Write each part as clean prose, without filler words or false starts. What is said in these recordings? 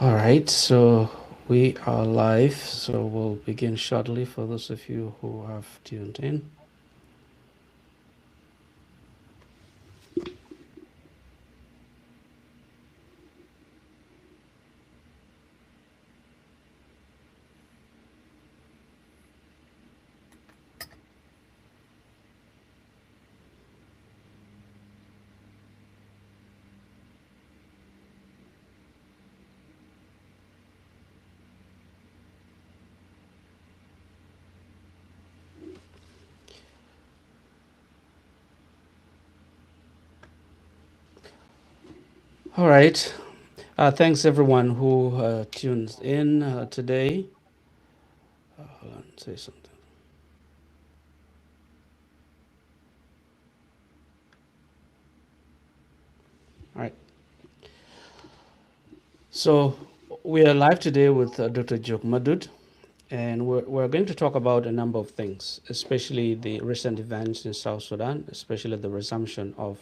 All right, so we are live, so we'll begin shortly for those of you who have tuned in. All right, thanks everyone who tunes in today. Hold on, say something. All right, so we are live today with Dr. Jok Madut, and we're going to talk about a number of things, especially the recent events in South Sudan, especially the resumption of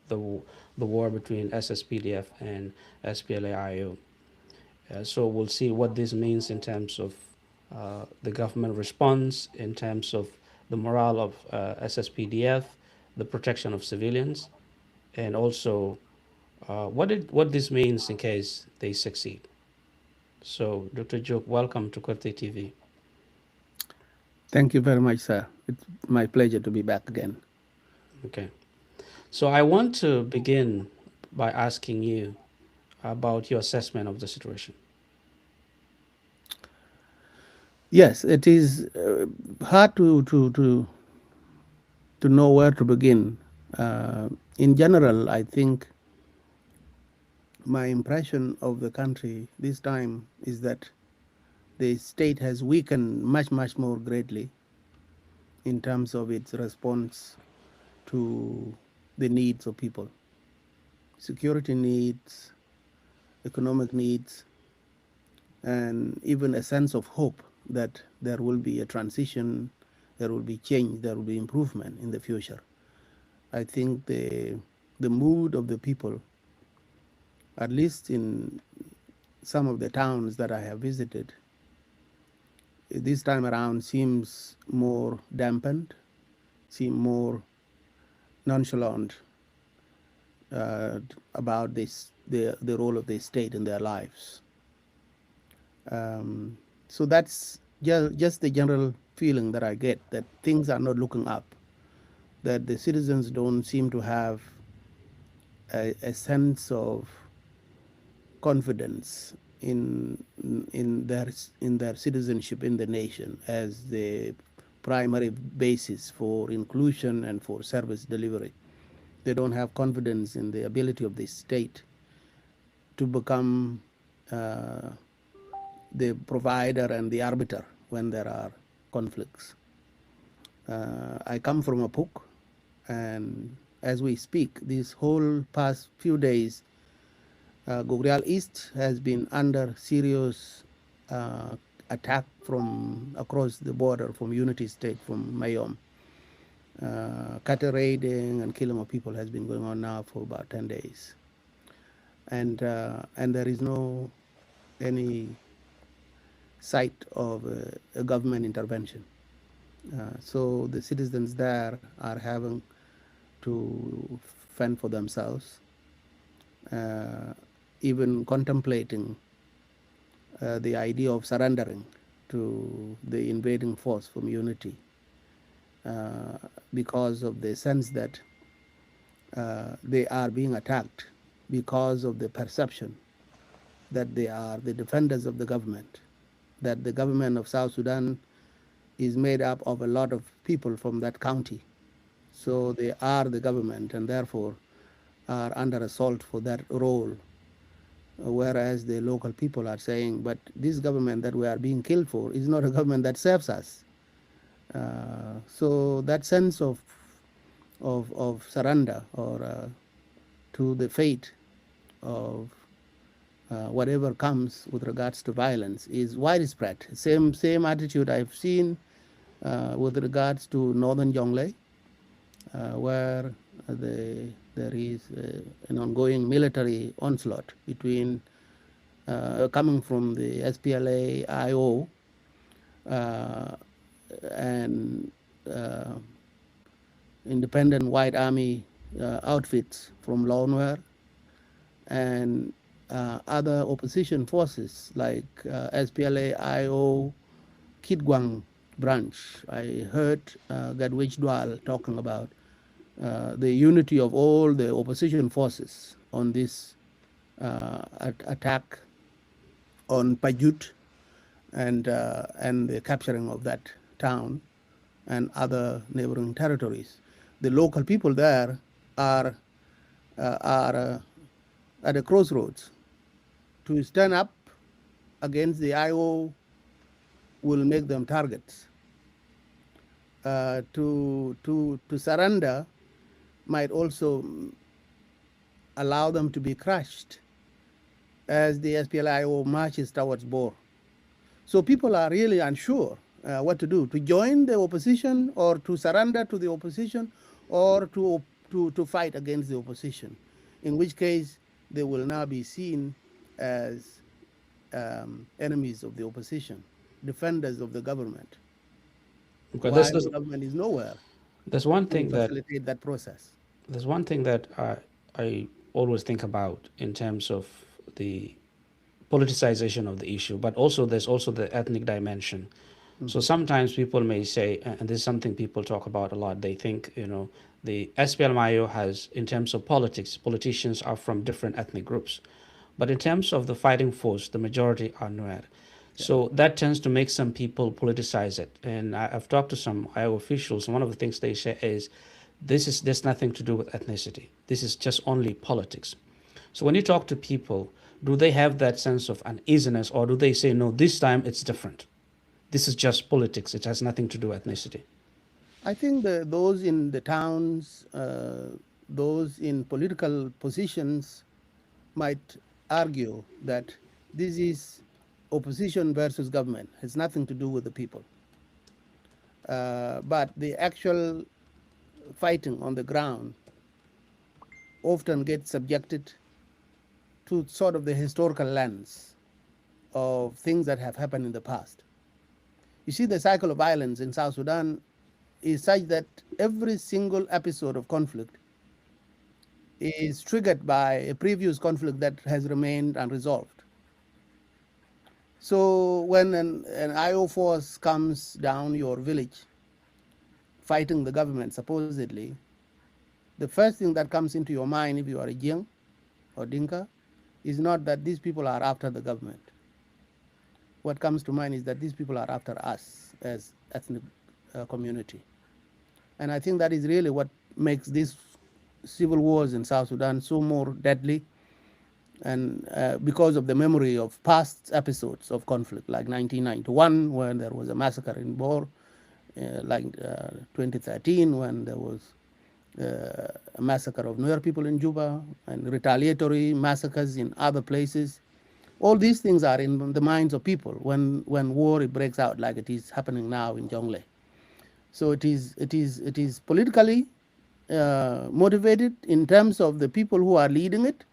the war between SSPDF and SPLA-IO. So we'll see what this means in terms of the government response, in terms of the morale of SSPDF, the protection of civilians, and also what this means in case they succeed. So, Dr. Jok, welcome to KuirthiyTV. Thank you very much, sir. It's my pleasure to be back again. Okay. So, I want to begin by asking you about your assessment of the situation. Yes, it is hard to know where to begin. In general, I think my impression of the country this time is that the state has weakened much more greatly in terms of its response to the needs of people, security needs, economic needs, and even a sense of hope that there will be a transition, there will be change, there will be improvement in the future. I think the mood of the people, at least in some of the towns that I have visited, this time around seems more dampened, seem more nonchalant about the role of the state in their lives. Um, so that's just the general feeling that I get, that things are not looking up, that the citizens don't seem to have a sense of confidence in their citizenship in the nation as the primary basis for inclusion and for service delivery. They don't have confidence in the ability of the state to become uh, the provider and the arbiter when there are conflicts. I come from a Apuk, and as we speak, this whole past few days, Gogrial East has been under serious uh, attack from across the border from Unity State, from Mayom. Cattle raiding and killing of people has been going on now for about 10 days. And there is no any sight of a government intervention. So the citizens there are having to fend for themselves, uh, even contemplating the idea of surrendering to the invading force from Unity uh, because of the sense that they are being attacked because of the perception that they are the defenders of the government, that the government of South Sudan is made up of a lot of people from that county. So they are the government and therefore are under assault for that role. Whereas the local people are saying, but this government that we are being killed for is not a government that serves us. So that sense of surrender or to the fate of whatever comes with regards to violence is widespread. Same attitude I've seen with regards to northern Jonglei, where there is an ongoing military onslaught between coming from the SPLA-IO uh, and uh, independent white army outfits from Loanware and other opposition forces like SPLA-IO Kitgwang branch. I heard Gadwich Dwal talking about the unity of all the opposition forces on this attack on Pajut and the capturing of that town and other neighboring territories. The local people there are at a crossroads. To stand up against the IO will make them targets. To surrender might also allow them to be crushed as the SPLA-IO marches towards Bor. So people are really unsure what to do, to join the opposition or to surrender to the opposition or to fight against the opposition, in which case they will now be seen as enemies of the opposition, defenders of the government, Okay, while the government is nowhere there's one to thing that facilitate that process. there's one thing that I always think about in terms of the politicization of the issue, but also there's also the ethnic dimension. So sometimes people may say, and this is something people talk about a lot, they think, the SPLMIO has, in terms of politics, politicians are from different ethnic groups. But in terms of the fighting force, the majority are Nuer. Yeah. So that tends to make some people politicize it. And I've talked to some IO officials, and one of the things they say is, there's nothing to do with ethnicity. This is just only politics. So when you talk to people, do they have that sense of uneasiness, or do they say, no, this time it's different? This is just politics. It has nothing to do with ethnicity. I think those in the towns, those in political positions might argue that this is opposition versus government. It has nothing to do with the people. But the actual fighting on the ground often gets subjected to sort of the historical lens of things that have happened in the past. You see, the cycle of violence in South Sudan is such that every single episode of conflict is triggered by a previous conflict that has remained unresolved. So when an IO force comes down your village fighting the government, supposedly, the first thing that comes into your mind if you are a Jing or Dinka is not that these people are after the government. What comes to mind is that these people are after us as ethnic community. And I think that is really what makes these civil wars in South Sudan so more deadly, and because of the memory of past episodes of conflict, like 1991 when there was a massacre in Bor, like 2013 when there was a massacre of Nuer people in Juba, and retaliatory massacres in other places. All these things are in the minds of people when war breaks out, like it is happening now in Jonglei. So it is politically motivated in terms of the people who are leading it,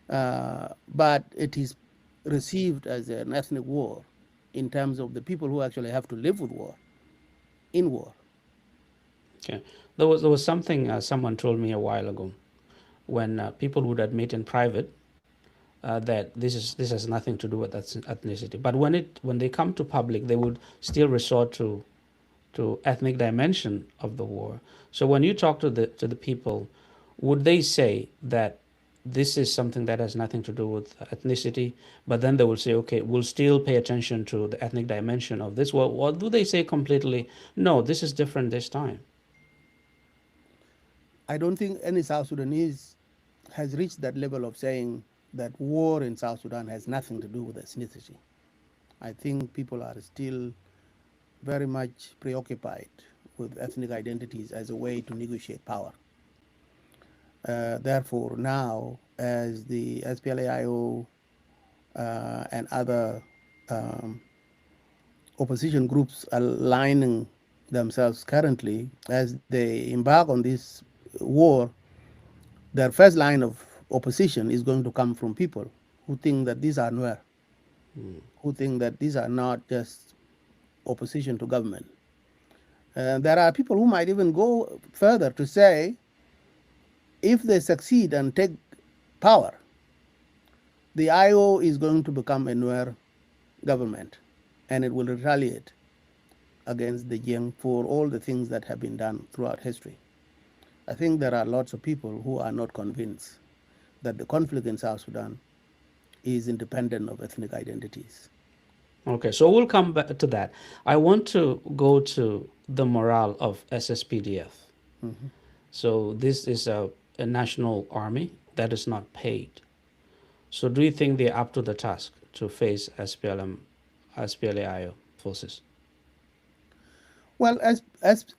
but it is received as an ethnic war in terms of the people who actually have to live with war, in war. Okay. There was something someone told me a while ago, when people would admit in private that this has nothing to do with ethnicity, but when they come to public, they would still resort to ethnic dimension of the war. So when you talk to the people, would they say that this is something that has nothing to do with ethnicity, but then they will say, okay, we'll still pay attention to the ethnic dimension of this? Well, or do they say completely, no, this is different this time? I don't think any South Sudanese has reached that level of saying that war in South Sudan has nothing to do with ethnicity. I think people are still very much preoccupied with ethnic identities as a way to negotiate power. Therefore, now, as the SPLA-IO and other opposition groups aligning themselves currently, as they embark on this war, their first line of opposition is going to come from people who think that these are Nuer, Mm. who think that these are not just opposition to government. There are people who might even go further to say if they succeed and take power, the IO is going to become a Nuer government and it will retaliate against the Jiang for all the things that have been done throughout history. I think there are lots of people who are not convinced that the conflict in South Sudan is independent of ethnic identities. Okay, so we'll come back to that. I want to go to the morale of SSPDF. Mhm. So this is a national army that is not paid. So do you think they're up to the task to face SPLA-IO forces? Well, as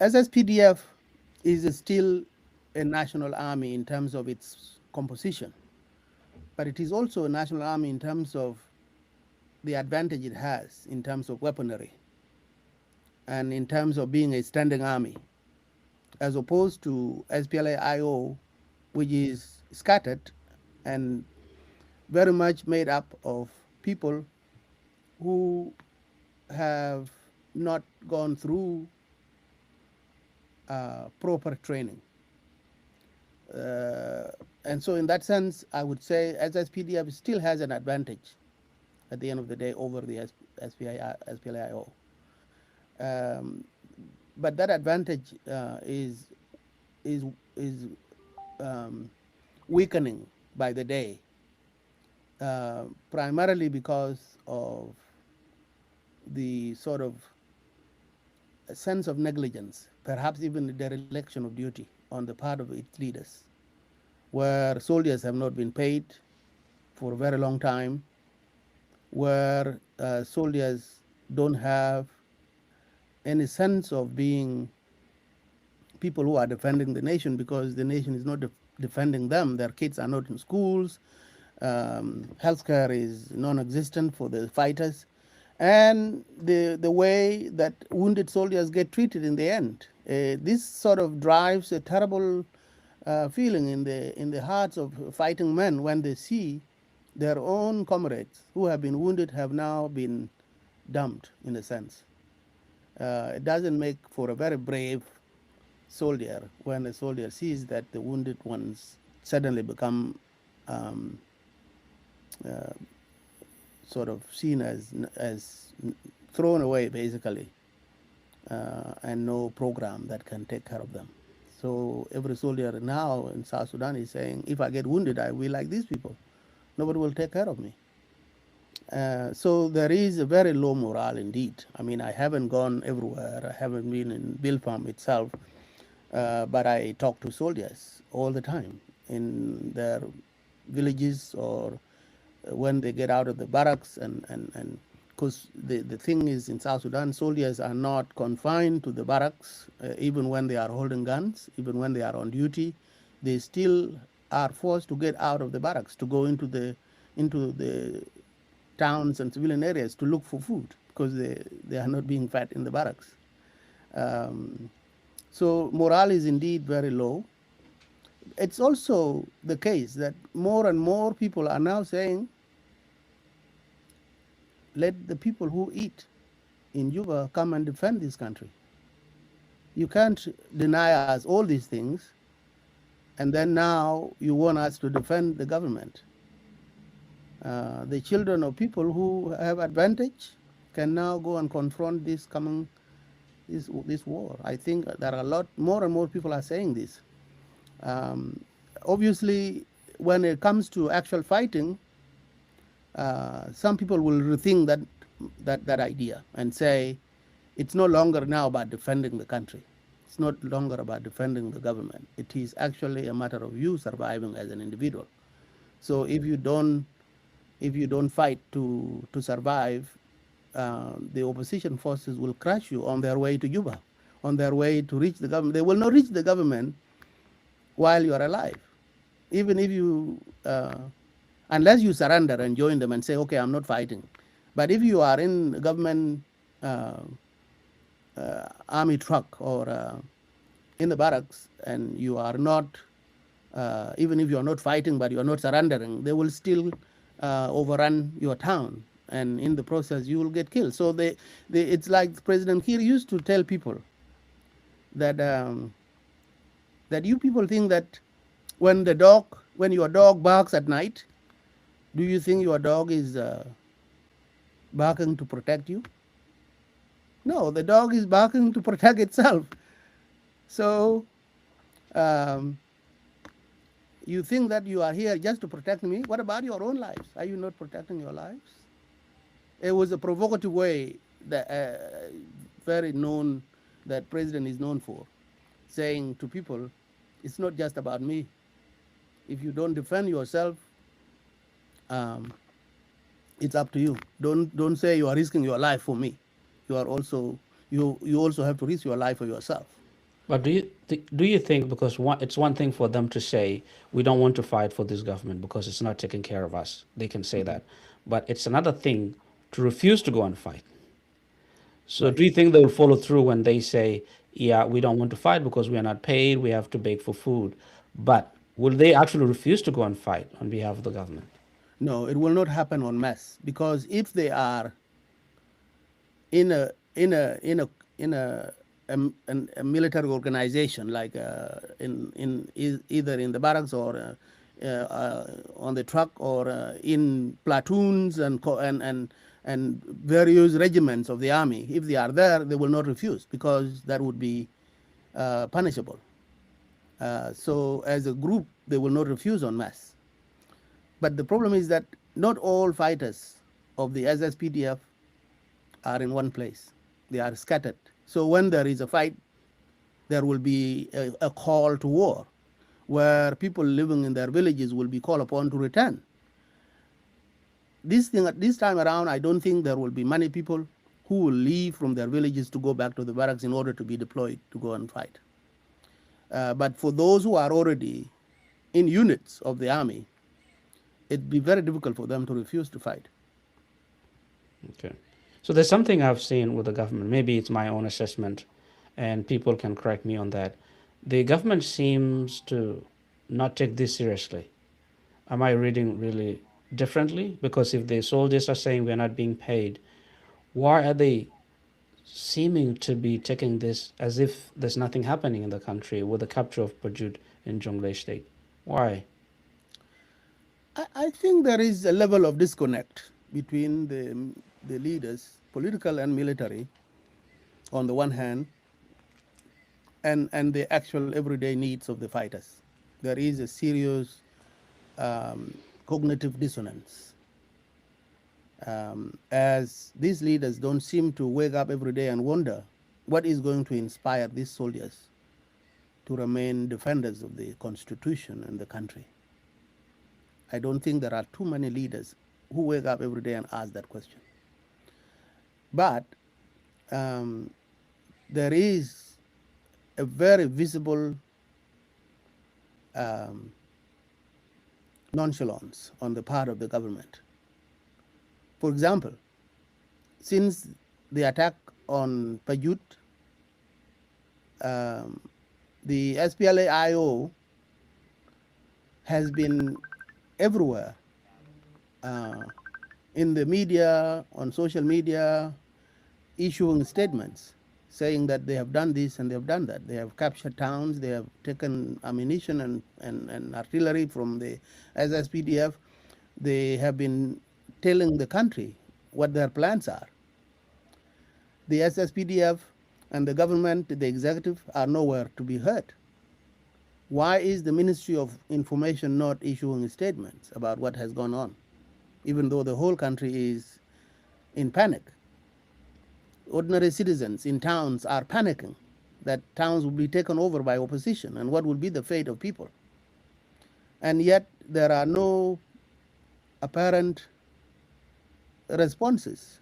SPDF is still a national army in terms of its composition, but it is also a national army in terms of the advantage it has in terms of weaponry and in terms of being a standing army, as opposed to SPLA-IO, which is scattered and very much made up of people who have not gone through proper training. Uh, and so, in that sense, I would say SSPDF still has an advantage at the end of the day over the SPLA-IO. Um, but that advantage is is um, weakening by the day, primarily because of the sort of sense of negligence, perhaps even the dereliction of duty on the part of its leaders, where soldiers have not been paid for a very long time, where soldiers don't have any sense of being people who are defending the nation because the nation is not defending them. Their kids are not in schools. Healthcare is non-existent for the fighters, and the way that wounded soldiers get treated in the end. This sort of drives a terrible feeling in the hearts of fighting men when they see their own comrades who have been wounded have now been dumped in a sense. It doesn't make for a very brave soldier when a soldier sees that the wounded ones suddenly become um, uh, sort of seen as thrown away basically, and no program that can take care of them. So every soldier now in South Sudan is saying, if I get wounded, I will like these people. Nobody will take care of me. So there is a very low morale indeed. I mean, I haven't gone everywhere. I haven't been in Bilpam itself, but I talk to soldiers all the time in their villages or when they get out of the barracks and because the thing is in South Sudan, soldiers are not confined to the barracks, even when they are holding guns, even when they are on duty, they still are forced to get out of the barracks to go into the towns and civilian areas to look for food because they are not being fed in the barracks. Um, so morale is indeed very low. It's also the case that more and more people are now saying, let the people who eat in Juba come and defend this country. You can't deny us all these things, and then now you want us to defend the government. The children of people who have advantage can now go and confront this war. I think there are a lot more and more people are saying this. Um, Obviously, when it comes to actual fighting, some people will rethink that idea and say it's no longer now about defending the country. It's not longer about defending the government. It is actually a matter of you surviving as an individual. So if you don't fight to survive, the opposition forces will crush you on their way to Juba, on their way to reach the government. They will not reach the government while you are alive, even if you, unless you surrender and join them and say, okay, I'm not fighting. But if you are in government uh, army truck or in the barracks and you are not, even if you are not fighting, but you are not surrendering, they will still overrun your town, and in the process you will get killed. So it's like President Kiir used to tell people that that you people think that when your dog barks at night, do you think your dog is barking to protect you? No, the dog is barking to protect itself. So um, you think that you are here just to protect me? What about your own lives? Are you not protecting your lives? It was a provocative way that very known that president is known for, saying to people, "It's not just about me. If you don't defend yourself, um, it's up to you. Don't say you are risking your life for me. You are also you also have to risk your life for yourself." But do you think, because it's one thing for them to say we don't want to fight for this government because it's not taking care of us, they can say that, but it's another thing to refuse to go and fight. So Right. do you think they will follow through when they say, yeah, we don't want to fight because we are not paid, we have to beg for food, but will they actually refuse to go and fight on behalf of the government? No, it will not happen en masse, because if they are in a in a in a in a military organization, like either in the barracks or on the truck, or in platoons and various regiments of the army, if they are there, they will not refuse, because that would be punishable. So as a group, they will not refuse en masse. But the problem is that not all fighters of the SSPDF are in one place. They are scattered. So when there is a fight, there will be a call to war, where people living in their villages will be called upon to return. This time around, I don't think there will be many people who will leave from their villages to go back to the barracks in order to be deployed to go and fight. But for those who are already in units of the army, it'd be very difficult for them to refuse to fight. Okay. So there's something I've seen with the government. Maybe it's my own assessment, and people can correct me on that. The government seems to not take this seriously. Am I reading really differently? Because if the soldiers are saying we're not being paid, why are they seeming to be taking this as if there's nothing happening in the country with the capture of Pajut in Jonglei State? Why? I think there is a level of disconnect between the leaders, political and military, on the one hand, and the actual everyday needs of the fighters. There is a serious cognitive dissonance, as these leaders don't seem to wake up every day and wonder what is going to inspire these soldiers to remain defenders of the constitution and the country. I don't think there are too many leaders who wake up every day and ask that question. But um, there is a very visible um, nonchalance on the part of the government. For example, since the attack on Pajut, um, the SPLA-IO has been everywhere, uh, in the media, on social media, issuing statements saying that they have done this and they have done that. They have captured towns, they have taken ammunition and artillery from the SSPDF. They have been telling the country what their plans are. The SSPDF and the government, the executive, are nowhere to be heard. Why is the Ministry of Information not issuing statements about what has gone on, even though the whole country is in panic? Ordinary citizens in towns are panicking that towns will be taken over by opposition, and what will be the fate of people. And yet there are no apparent responses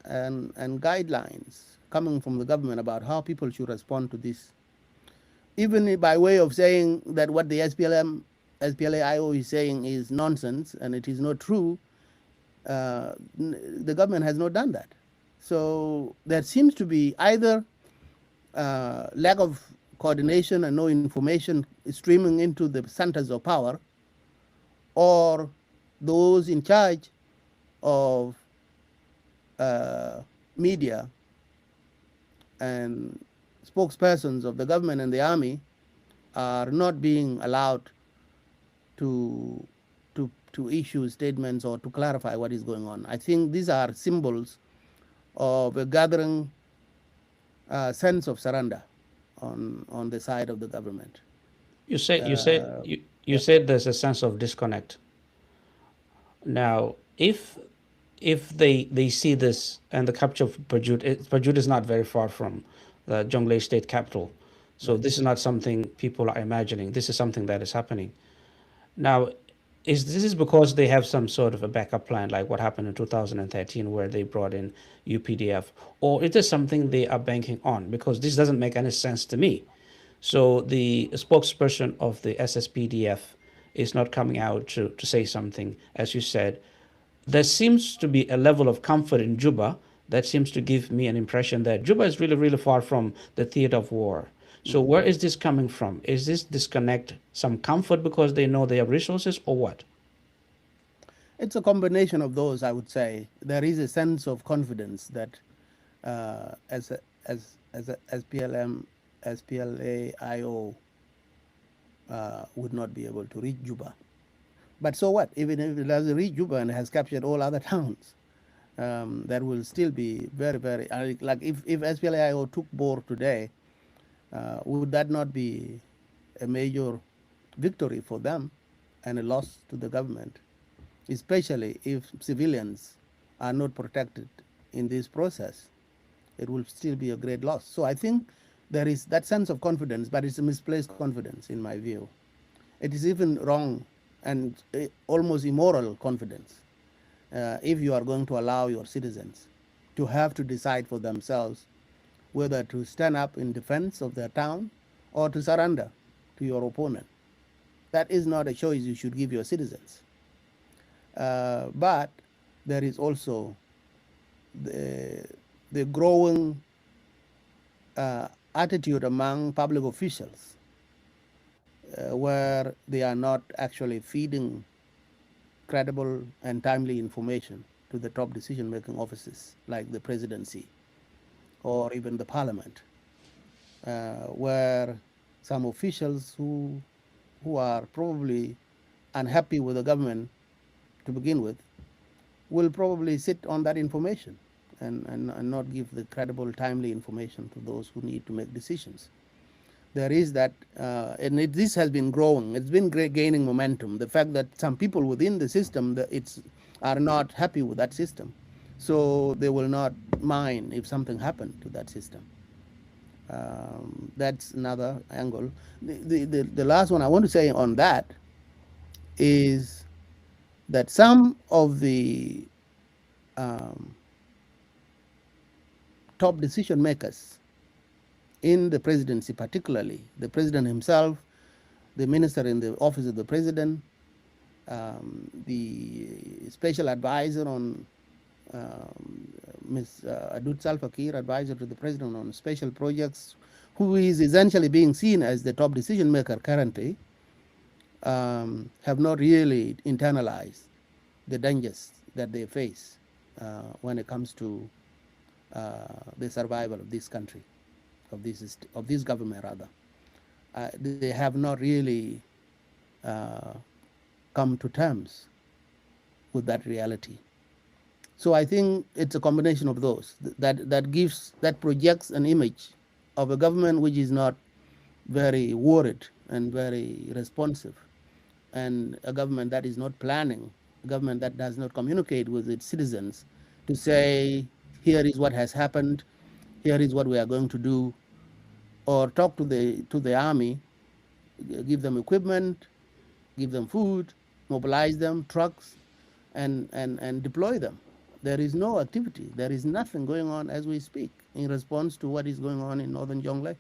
and guidelines coming from the government about how people should respond to this. Even by way of saying that what the SPLA-IO is saying is nonsense and it is not true, the government has not done that. So there seems to be either lack of coordination and no information streaming into the centers of power, or those in charge of uh, media and spokespersons of the government and the army are not being allowed to to issue statements or to clarify what is going on. I think these are symbols of a gathering sense of surrender on the side of the government. You said you said Uh, you yeah. said there's a sense of disconnect. Now, if they see this and the capture of Pajut is not very far from the Jonglei state capital, so Right. this is not something people are imagining. This is something that is happening. Now, is this is because they have some sort of a backup plan, like what happened in 2013, where they brought in UPDF, or is this something they are banking on? Because this doesn't make any sense to me. So the spokesperson of the SSPDF is not coming out to say something, as you said. There seems to be a level of comfort in Juba that seems to give me an impression that Juba is really, really far from the theater of war. So Mhm. where is this coming from? Is this disconnect some comfort because they know they have resources, or what? It's a combination of those, I would say. There is a sense of confidence that as PLM, SPLA-IO would not be able to reach Juba. But so what? Even if it doesn't reach Juba and has captured all other towns, that will still be very, very like if SPLA-IO took Bor today, would that not be a major victory for them and a loss to the government, especially if civilians are not protected in this process? It will still be a great loss. So I think there is that sense of confidence, but it's a misplaced confidence in my view. It is even wrong and almost immoral confidence if you are going to allow your citizens to have to decide for themselves whether to stand up in defense of their town or to surrender to your opponent. That is not a choice you should give your citizens. But there is also the, the growing attitude among public officials where they are not actually feeding credible and timely information to the top decision making offices like the presidency or even the parliament, where some officials who are probably unhappy with the government to begin with will probably sit on that information and not give the credible, timely information to those who need to make decisions. There is that, this has been growing. It's been gaining momentum. The fact that some people within the system are not happy with that system, so they will not mind if something happened to that system. That's another angle. The last one I want to say on that is that some of the um, top decision makers in the presidency, particularly the president himself, the minister in the office of the president, the special advisor on Ms. Adut Salva Kiir, advisor to the president on special projects, who is essentially being seen as the top decision maker currently, have not really internalized the dangers that they face when it comes to the survival of this country, of this government rather. They have not really uh, come to terms with that reality. So I think it's a combination of those that projects an image of a government which is not very worried and very responsive, and a government that is not planning, a government that does not communicate with its citizens to say, here is what has happened, here is what we are going to do, or talk to the army, give them equipment, give them food, mobilize them, trucks, and deploy them. There is no activity. There is nothing going on as we speak in response to what is going on in northern Jonglei.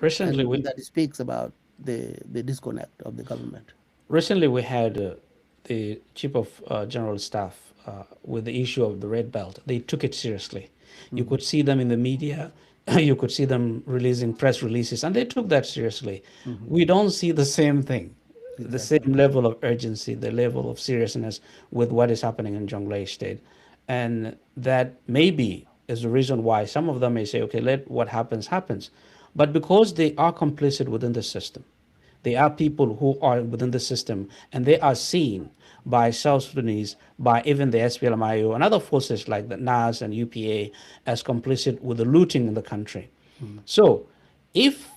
Recently, And we that speaks about the disconnect of the government. recently we had the chief of general staff with the issue of the red belt. They took it seriously. You Mm-hmm. could see them in the media. You could see them releasing press releases, and they took that seriously. Mm-hmm. We don't see the same thing. the Exactly. same level of urgency, the level of seriousness with what is happening in Jonglei State. And that maybe is the reason why some of them may say, okay, let what happens, happens. But because they are complicit within the system, they are people who are within the system and they are seen by South Sudanese, by even the SPLA-IO and other forces like the NAS and UPA as complicit with the looting in the country. So if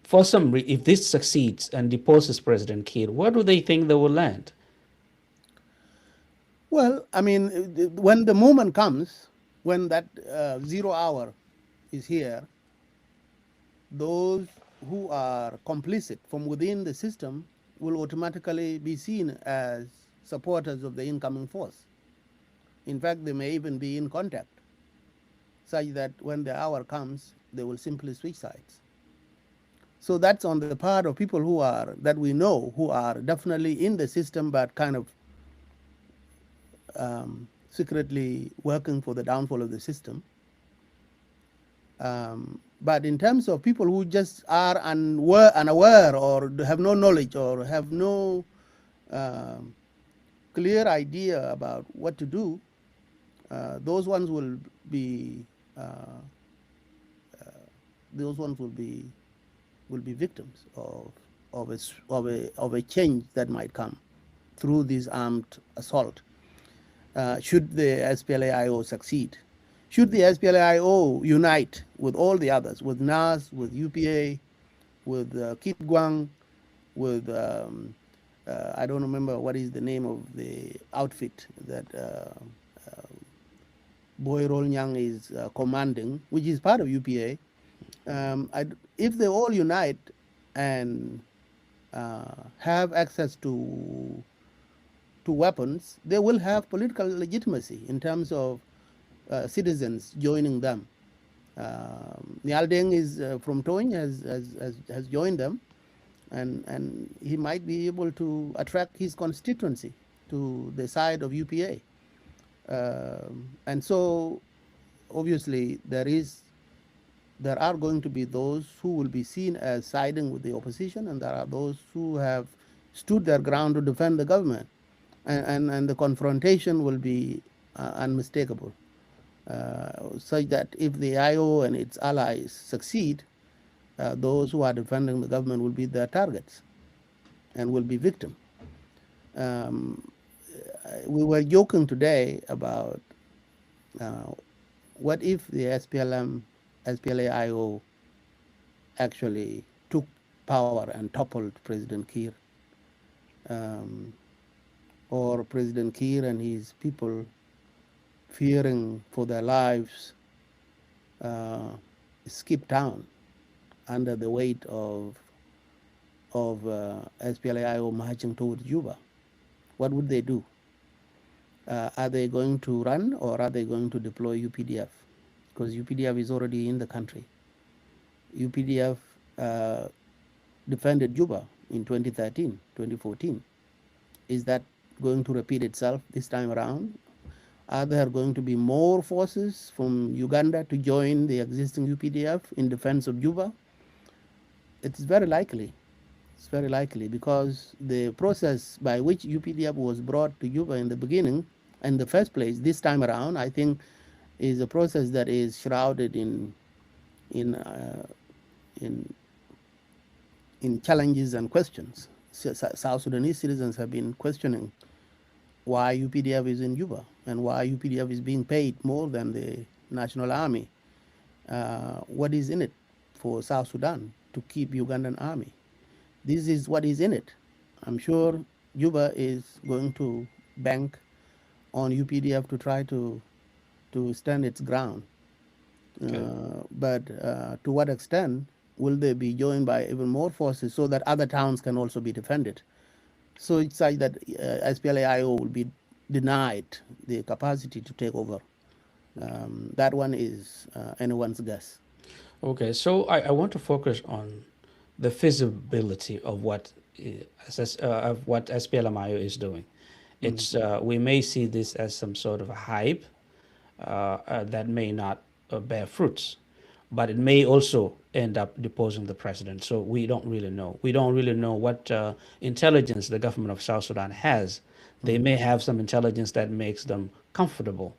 for if this succeeds and deposes President Kiir, where do they think they will land? Well, I mean, when the moment comes, when that 0 hour is here, those who are complicit from within the system will automatically be seen as supporters of the incoming force. In fact, they may even be in contact, such that when the hour comes, they will simply switch sides. So that's on the part of people who are, that we know, who are definitely in the system, but kind of secretly working for the downfall of the system. But in terms of people who just are unaware or have no knowledge or have no um, clear idea about what to do, those ones will be uh, those ones will be victims of a change that might come through this armed assault. Should the SPLA-IO succeed? Should the SPLA-IO unite with all the others, with NAS, with UPA, with Kit Gwang, with I don't remember what is the name of the outfit that Boy Rolnyang is commanding, which is part of UPA. If they all unite and have access to weapons, they will have political legitimacy in terms of citizens joining them. Niall Deng is from Tony has joined them, and he might be able to attract his constituency to the side of UPA. And so, obviously, there are going to be those who will be seen as siding with the opposition, and there are those who have stood their ground to defend the government, and the confrontation will be unmistakable, such that if the IO and its allies succeed, those who are defending the government will be their targets and will be victims. Um, we were joking today about uh, what if the SPLA-IO actually took power and toppled President Kiir, um, or President Kiir and his people, fearing for their lives, uh, skip town under the weight of SPLA-IO marching towards Juba. What would they do? Are they going to run, or are they going to deploy UPDF? Because UPDF is already in the country. UPDF uh, defended Juba in 2013, 2014. Is that going to repeat itself this time around? Are there going to be more forces from Uganda to join the existing UPDF in defense of Juba? It's very likely. It's very likely because the process by which UPDF was brought to Juba in the beginning, in the first place, this time around, I think, is a process that is shrouded in uh, in in challenges and questions. South Sudanese citizens have been questioning why UPDF is in Juba and why UPDF is being paid more than the National Army. What is in it for South Sudan to keep Ugandan army? This is what is in it. I'm sure Juba is going to bank on UPDF to try to stand its ground. Okay. But to what extent will they be joined by even more forces so that other towns can also be defended? So it's like that SPLA-IO will be denied the capacity to take over. That one is anyone's guess. Okay, so I want to focus on the feasibility of of what SPLMIO is doing. Mm. It's we may see this as some sort of a hype that may not bear fruits, but it may also end up deposing the president. So we don't really know. We don't really know what intelligence the government of South Sudan has. They may have some intelligence that makes them comfortable.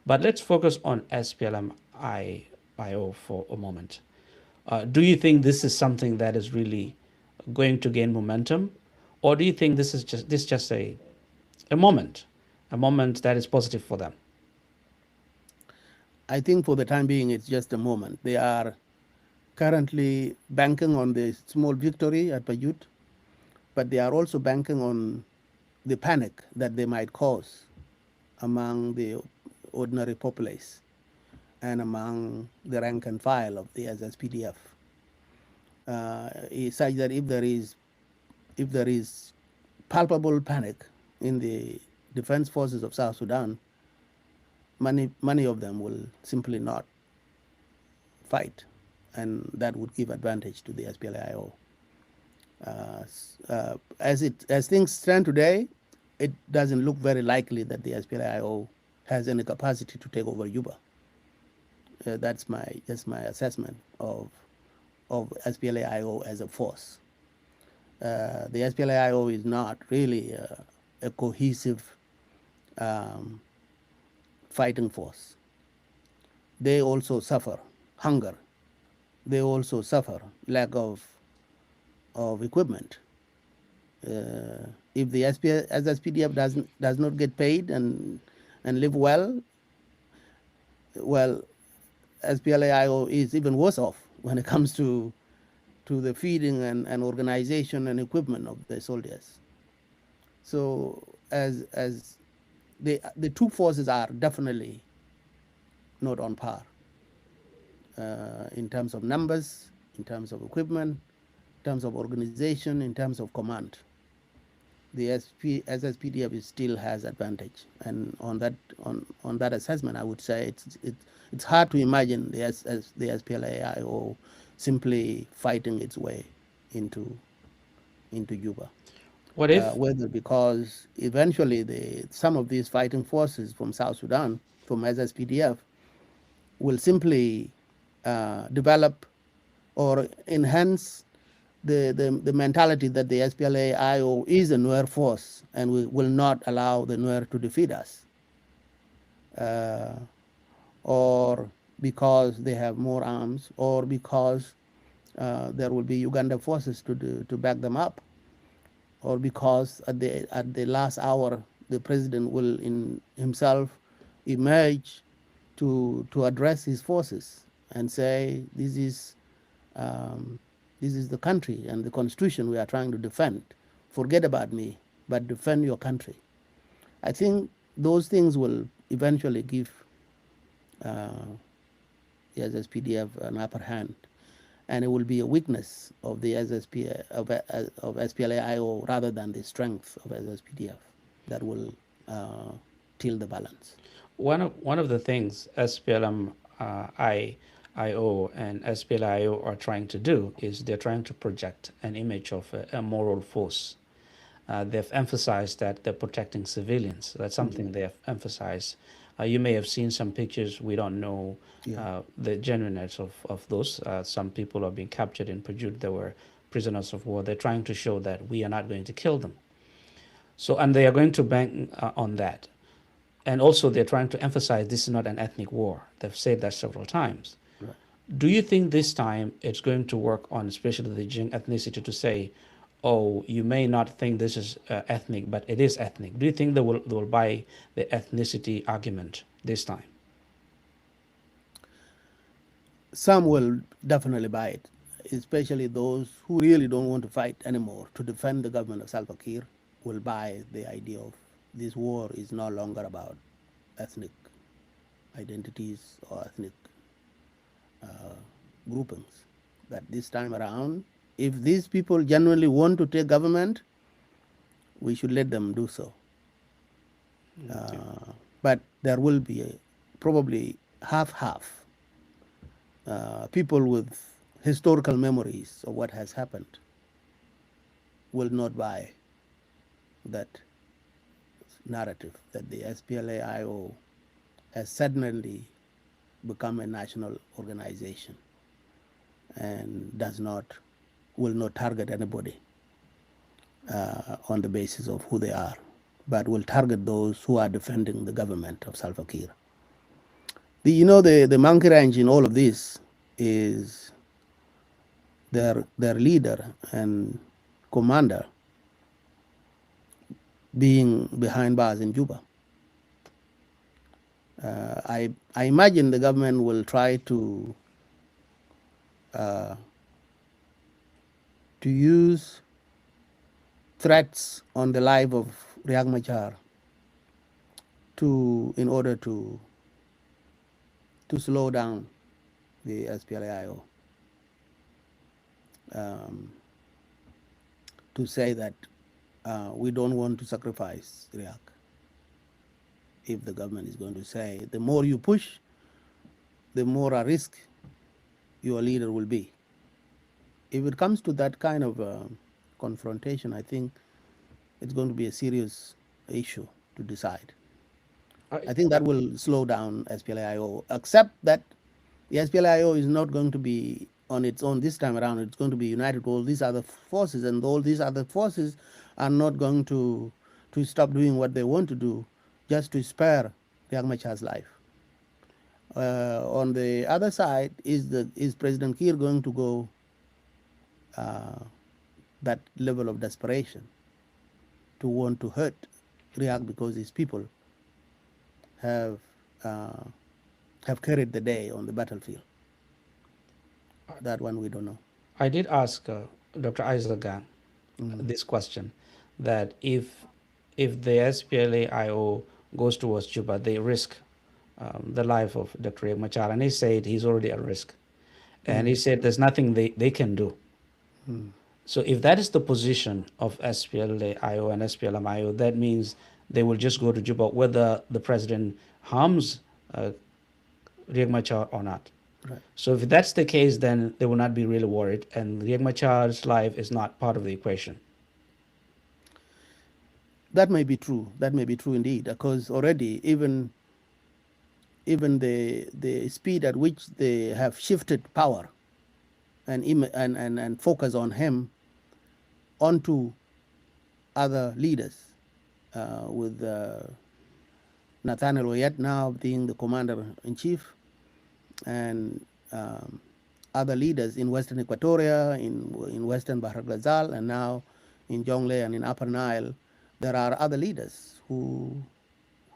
But let's focus on SPLM-IO for a moment. Do you think this is something that is really going to gain momentum, or do you think this just a moment that is positive for them? I think for the time being, it's just a moment. They are currently banking on the small victory at Payut, but they are also banking on the panic that they might cause among the ordinary populace and among the rank and file of the SSPDF. Is such that if there is palpable panic in the defense forces of South Sudan, many of them will simply not fight, and that would give advantage to the SPLA-IO. As things stand today, it doesn't look very likely that the SPLA-IO has any capacity to take over Juba. That's my assessment of SPLA-IO as a force. The SPLA-IO is not really a cohesive fighting force. They also suffer hunger. They also suffer lack of equipment. If the SSPDF does not get paid and live well, SPLA-IO is even worse off when it comes to the feeding and organization and equipment of the soldiers. So as the two forces are definitely not on par in terms of numbers, in terms of equipment, in terms of organization, in terms of command. The SSPDF still has advantage, and on that assessment, I would say it's hard to imagine the SPLA-IO simply fighting its way into Juba. What if Whether because eventually some of these fighting forces from South Sudan, from SSPDF, will simply develop or enhance the mentality that the SPLA-IO is a Nuer force and we will not allow the Nuer to defeat us, or because they have more arms, or because there will be Uganda forces to back them up, or because at the last hour the president will himself emerge to address his forces and say, this is the country and the constitution we are trying to defend. Forget about me, but defend your country. I think those things will eventually give the SSPDF an upper hand, and it will be a weakness of the SPLA-IO rather than the strength of SSPDF that will tilt the balance. one of the things SPLM-IO and SPLA-IO are trying to do is they're trying to project an image of a moral force. They've emphasized that they're protecting civilians. That's something they have emphasized. You may have seen some pictures. We don't know the genuineness of those. Some people are being captured in Pajut. They were prisoners of war. They're trying to show that we are not going to kill them. So, and they are going to bank on that. And also, they're trying to emphasize this is not an ethnic war. They've said that several times. Right. Do you think this time it's going to work on, especially the Jing ethnicity, to say, oh, you may not think this is ethnic, but it is ethnic? Do you think they will buy the ethnicity argument this time? Some will definitely buy it, especially those who really don't want to fight anymore to defend the government of Salva Kiir will buy the idea of this war is no longer about ethnic identities or ethnic groupings. That this time around, if these people genuinely want to take government, we should let them do so. But there will be probably half-half. People with historical memories of what has happened will not buy that narrative that the SPLA-IO has suddenly become a national organization. and will not target anybody on the basis of who they are, but will target those who are defending the government of Salva Kiir. The monkey wrench in all of this is their leader and commander being behind bars in Juba. I imagine the government will try uh, to use threats on the life of Riek Machar in order to slow down the SPLA-IO, to say that we don't want to sacrifice Riek. If the government is going to say, the more you push, the more a risk your leader will be. If it comes to that kind of confrontation, I think it's going to be a serious issue to decide. I think that will slow down SPLA-IO, except that the SPLA-IO is not going to be on its own this time around. It's going to be united with all these other forces, and all these other forces are not going to stop doing what they want to do just to spare Riek Machar's life. On the other side, is President Kiir going to go that level of desperation to want to hurt Riek because his people have carried the day on the battlefield? That one we don't know. I did ask Dr. Isagan this question, that if the SPLA-IO goes towards Juba, they risk the life of Dr. Riek Machar, and he said he's already at risk, and he said there's nothing they can do. So if that is the position of SPLA-IO and SPLM-IO, that means they will just go to Juba whether the president harms Riek Machar or not. Right. So if that's the case, then they will not be really worried, and Riek Machar's life is not part of the equation. That may be true. That may be true indeed, because already even the speed at which they have shifted power and focus on him onto other leaders, with Nathaniel Oyet now being the commander in chief, and other leaders in Western Equatoria, in Western Bahr Ghazal, and now in Jonglei and in Upper Nile. There are other leaders who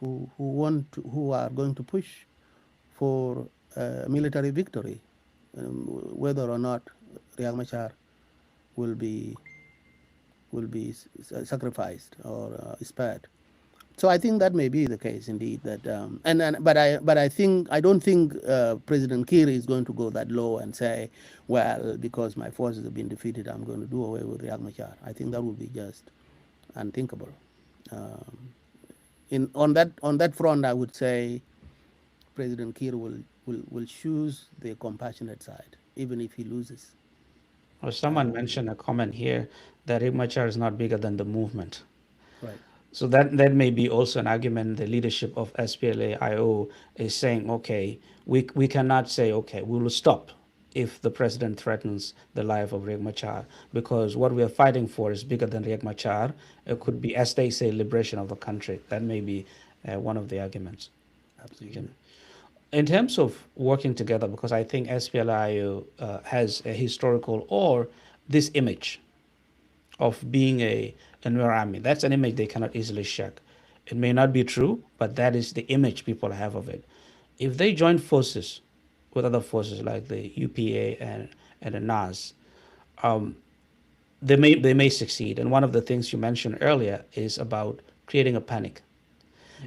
are going to push for military victory, whether or not Riek Machar will be sacrificed or spared. So I think that may be the case indeed. That but I don't think President Kiir is going to go that low and say, well, because my forces have been defeated, I'm going to do away with Riek Machar. I think that would be just unthinkable. On that front, I would say President Kiir will choose the compassionate side, even if he loses. Or someone mentioned a comment here that Riek Machar is not bigger than the movement. Right. So that may be also an argument. The leadership of SPLA-IO is saying, okay, we cannot say, okay, we will stop if the president threatens the life of Riek Machar, because what we are fighting for is bigger than Riek Machar. It could be, as they say, liberation of the country. That may be one of the arguments. Absolutely. In terms of working together, because I think SPLA-IO has a historical or this image of being a Nuer army. That's an image they cannot easily shake. It may not be true, but that is the image people have of it. If they join forces with other forces like the UPA and the NAS, they may succeed. And one of the things you mentioned earlier is about creating a panic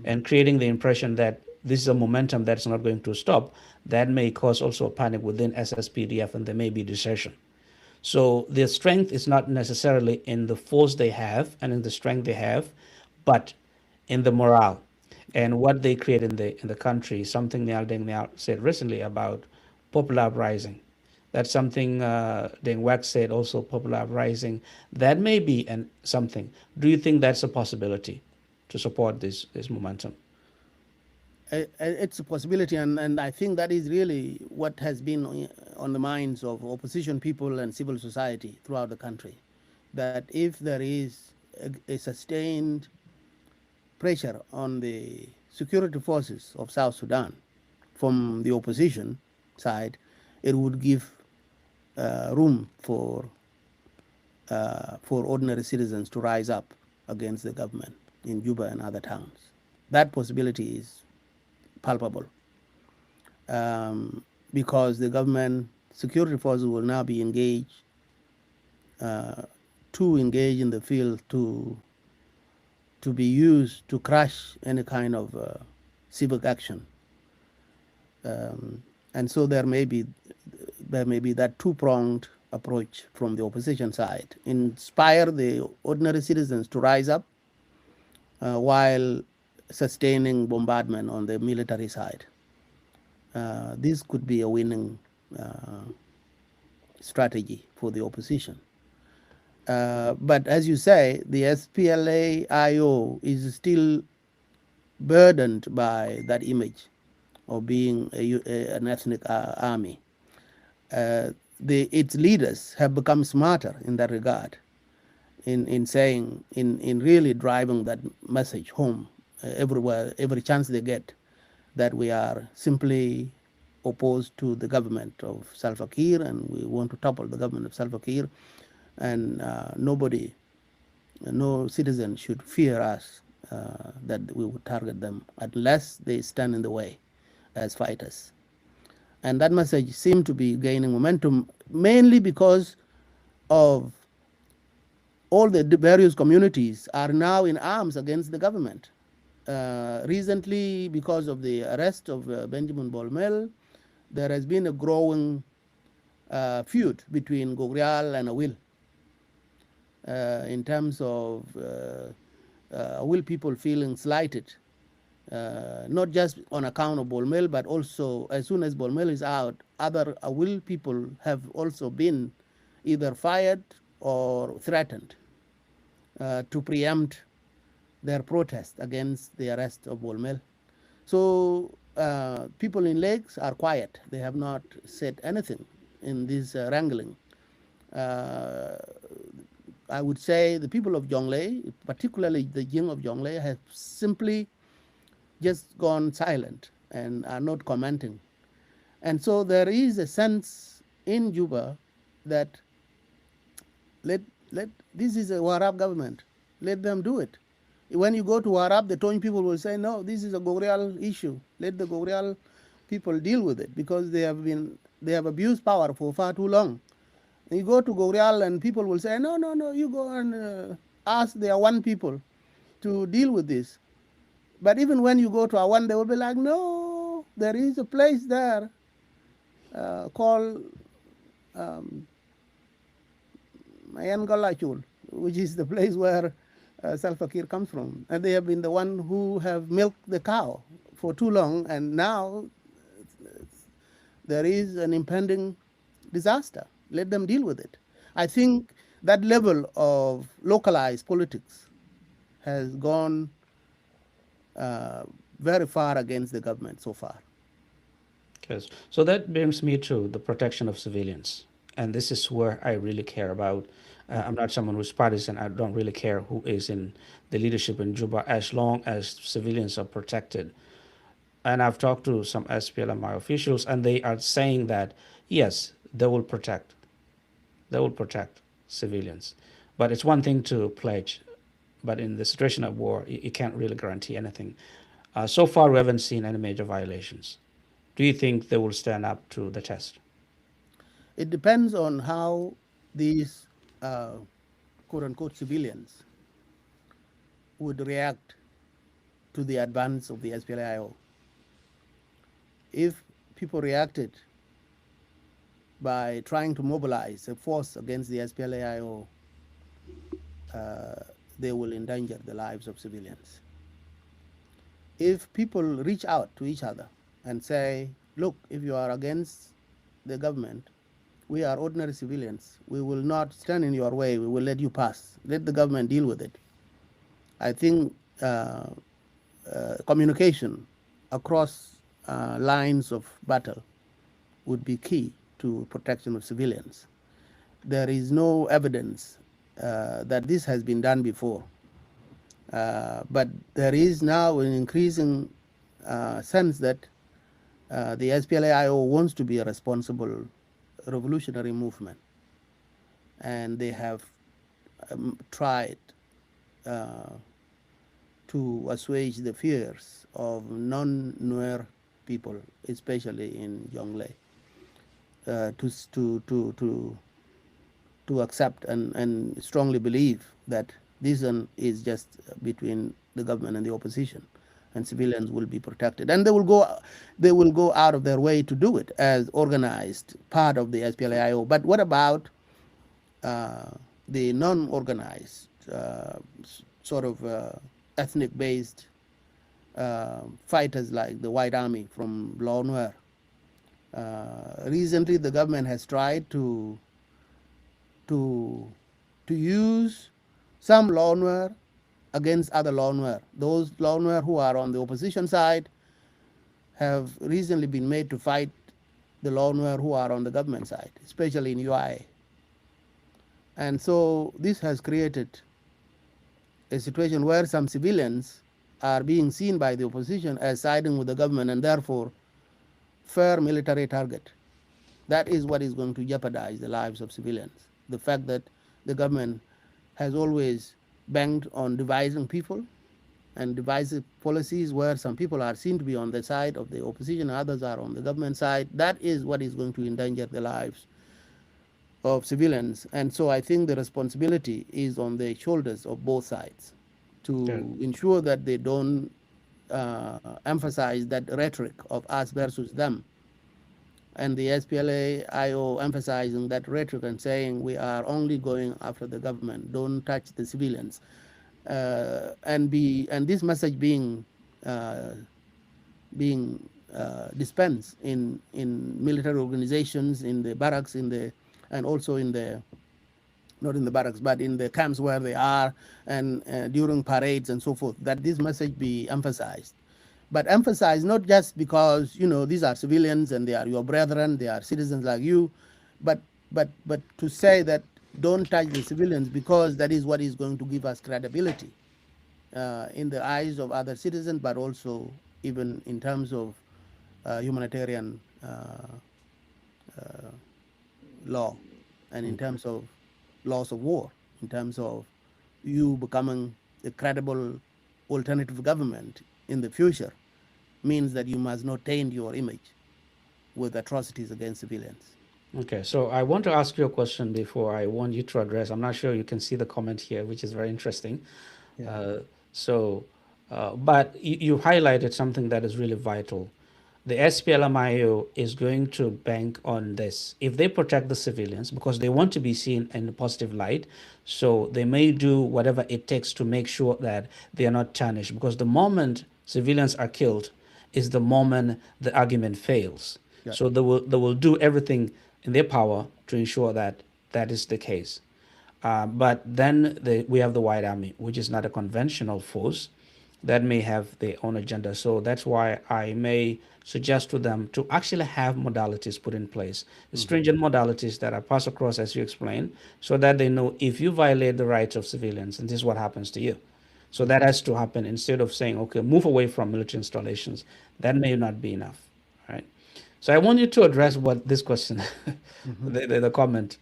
and creating the impression that this is a momentum that's not going to stop. That may cause also a panic within SSPDF, and there may be desertion. So their strength is not necessarily in the force they have and in the strength they have, but in the morale and what they create in the country. Something Niall Deng said recently about popular uprising. That's something Deng Wak said also, popular uprising. That may be something. Do you think that's a possibility to support this momentum? It's a possibility, and I think that is really what has been on the minds of opposition people and civil society throughout the country that if there is a sustained pressure on the security forces of South Sudan from the opposition side, it would give room for ordinary citizens to rise up against the government in Juba and other towns. That possibility is palpable because the government security forces will now be engaged to engage in the field to be used to crush any kind of civic action. And so there may be that two-pronged approach from the opposition side, inspire the ordinary citizens to rise up while sustaining bombardment on the military side. This could be a winning strategy for the opposition. But as you say, the SPLA-IO is still burdened by that image of being an ethnic army. Its leaders have become smarter in that regard, in saying, in really driving that message home everywhere, every chance they get, that we are simply opposed to the government of Salva Kiir and we want to topple the government of Salva Kiir, and no citizen should fear us that we would target them unless they stand in the way as fighters. And that message seemed to be gaining momentum mainly because of all the various communities are now in arms against the government. Recently, because of the arrest of Benjamin Bolmel, there has been a growing feud between Gogrial and Awil in terms of Awil people feeling slighted, not just on account of Bolmel, but also as soon as Bolmel is out, other Awil people have also been either fired or threatened to preempt their protest against the arrest of Bolmel. So people in Lakes are quiet. They have not said anything in this wrangling. I would say the people of Jonglei, particularly the Jing of Jonglei, have simply just gone silent and are not commenting. And so there is a sense in Juba that this is a Warab government. Let them do it. When you go to Warab, the Tony people will say, no, this is a Gogrial issue. Let the Gogrial people deal with it because they have abused power for far too long. You go to Gogrial and people will say, no, you go and ask the Awan people to deal with this. But even when you go to Awan, they will be like, no, there is a place there called Mayan which is the place where Salva Kiir comes from. And they have been the one who have milked the cow for too long. And now there is an impending disaster. Let them deal with it. I think that level of localized politics has gone very far against the government so far. Yes. So that brings me to the protection of civilians. And this is where I really care about. I'm not someone who's partisan. I don't really care who is in the leadership in Juba as long as civilians are protected. And I've talked to some SPLA-IO officials, and they are saying that, yes, they will protect civilians. But it's one thing to pledge, but in the situation of war, you can't really guarantee anything. So far, we haven't seen any major violations. Do you think they will stand up to the test? It depends on how these quote-unquote civilians would react to the advance of the SPLA-IO. If people reacted by trying to mobilize a force against the SPLA-IO, they will endanger the lives of civilians. If people reach out to each other and say, look, if you are against the government, we are ordinary civilians. We will not stand in your way. We will let you pass. Let the government deal with it. I think communication across lines of battle would be key to protection of civilians. There is no evidence that this has been done before. But there is now an increasing sense that the SPLA-IO wants to be a responsible revolutionary movement, and they have tried uh, to assuage the fears of non-Nuer people, especially in Jonglei, to, to, to, to, to accept and strongly believe that this one is just between the government and the opposition, and civilians will be protected, and they will go out of their way to do it as organized part of the SPLA-IO. But what about uh, the non-organized sort of ethnic-based fighters like the White Army from Law Nuer? Recently, the government has tried to to use some Law Nuer against other Law Nuer. Those Law Nuer who are on the opposition side have recently been made to fight the Law Nuer who are on the government side, especially in UI. And so this has created a situation where some civilians are being seen by the opposition as siding with the government and therefore fair military target. That is what is going to jeopardize the lives of civilians. The fact that the government has always banked on dividing people and divisive policies where some people are seen to be on the side of the opposition and others are on the government side, that is what is going to endanger the lives of civilians. And so I think the responsibility is on the shoulders of both sides Yeah. to ensure that they don't emphasize that rhetoric of us versus them, and the SPLA-IO emphasizing that rhetoric and saying we are only going after the government, don't touch the civilians, and this message uh, being dispensed in military organizations, in the barracks, and also in the not in the barracks, but in the camps where they are, and during parades and so forth, that this message be emphasized. But emphasize not just because these are civilians and they are your brethren, they are citizens like you, but to say that don't touch the civilians because that is what is going to give us credibility in the eyes of other citizens, but also even in terms of humanitarian law, and in terms of laws of war, in terms of you becoming a credible alternative government in the future, means that you must not taint your image with atrocities against civilians. Okay, so I want to ask you a question before I want you to address. I'm not sure you can see the comment here, which is very interesting. Yeah. Uh, so, but you highlighted something that is really vital. The SPLMIO is going to bank on this. If they protect the civilians, because they want to be seen in a positive light, so they may do whatever it takes to make sure that they are not tarnished. Because the moment civilians are killed is the moment the argument fails. Yeah. So they will do everything in their power to ensure that that is the case. But then we have the White Army, which is not a conventional force that may have their own agenda. So that's why I may suggest to them to actually have modalities put in place, stringent modalities that are passed across, as you explained, so that they know if you violate the rights of civilians, and this is what happens to you. So that has to happen instead of saying, okay, move away from military installations. That may not be enough, right? So I want you to address what this question, the comment.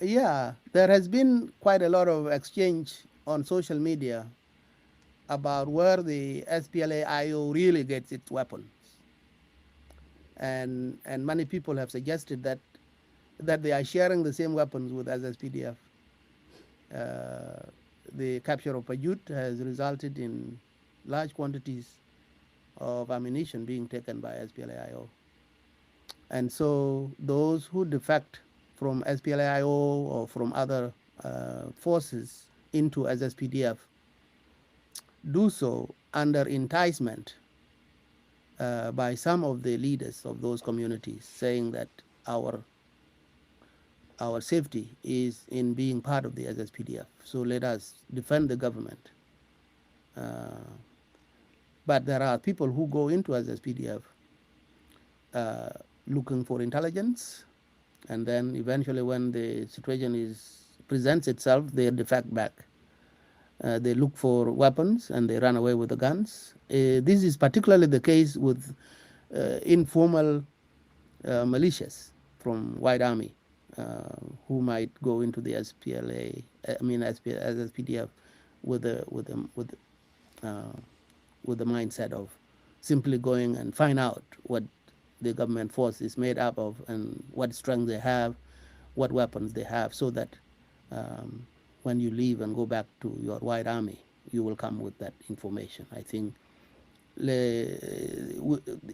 Yeah, there has been quite a lot of exchange on social media about where the SPLA-IO really gets its weapons, and many people have suggested that they are sharing the same weapons with SSPDF. Uh, the capture of Pajut has resulted in large quantities of ammunition being taken by SPLA-IO. And so those who defect from SPLA-IO or from other forces into SSPDF do so under enticement by some of the leaders of those communities, saying that our our safety is in being part of the SSPDF. So let us defend the government. But there are people who go into SSPDF looking for intelligence, and then eventually, when the situation presents itself, they defect back. They look for weapons and they run away with the guns. This is particularly the case with informal militias from White Army who might go into the SPLA, I mean SSPDF, with the with the with uh, with the mindset of simply going and find out what the government force is made up of and what strength they have, what weapons they have, so that um, when you leave and go back to your white army, you will come with that information. I think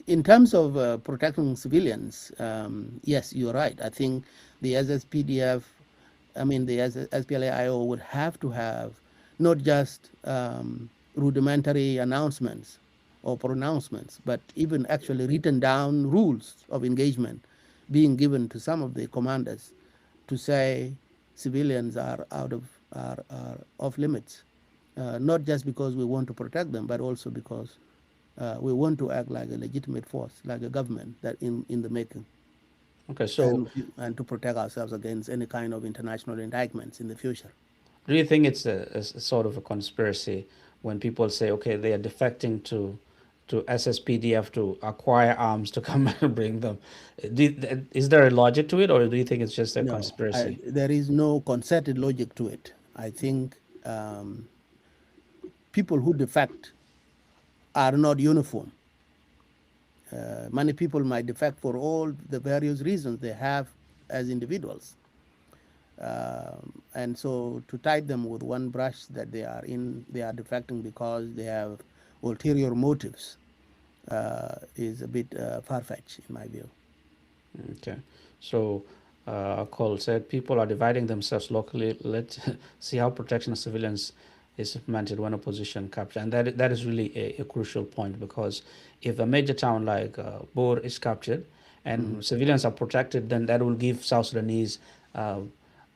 in terms of protecting civilians, yes, you're right. I think the SSPDF, I mean the SPLA-IO would have to have not just rudimentary announcements or pronouncements, but even actually written down rules of engagement being given to some of the commanders to say civilians are are off limits, not just because we want to protect them, but also because we want to act like a legitimate force, like a government that in the making, Okay, so and to protect ourselves against any kind of international indictments in the future. do you think it's a sort of a conspiracy when people say, okay, they are defecting to SSPDF to acquire arms to come and bring them? Is there a logic to it, or do you think it's just a No, conspiracy? there is no concerted logic to it. I think people who defect are not uniform. Many people might defect for all the various reasons they have as individuals. And so to tie them with one brush that they are defecting because they have ulterior motives is a bit far-fetched in my view. Okay, so Cole said people are dividing themselves locally. Let's see how protection of civilians is implemented when opposition capture, and that is really a crucial point, because if a major town like Bor is captured and civilians are protected, then that will give South Sudanese uh,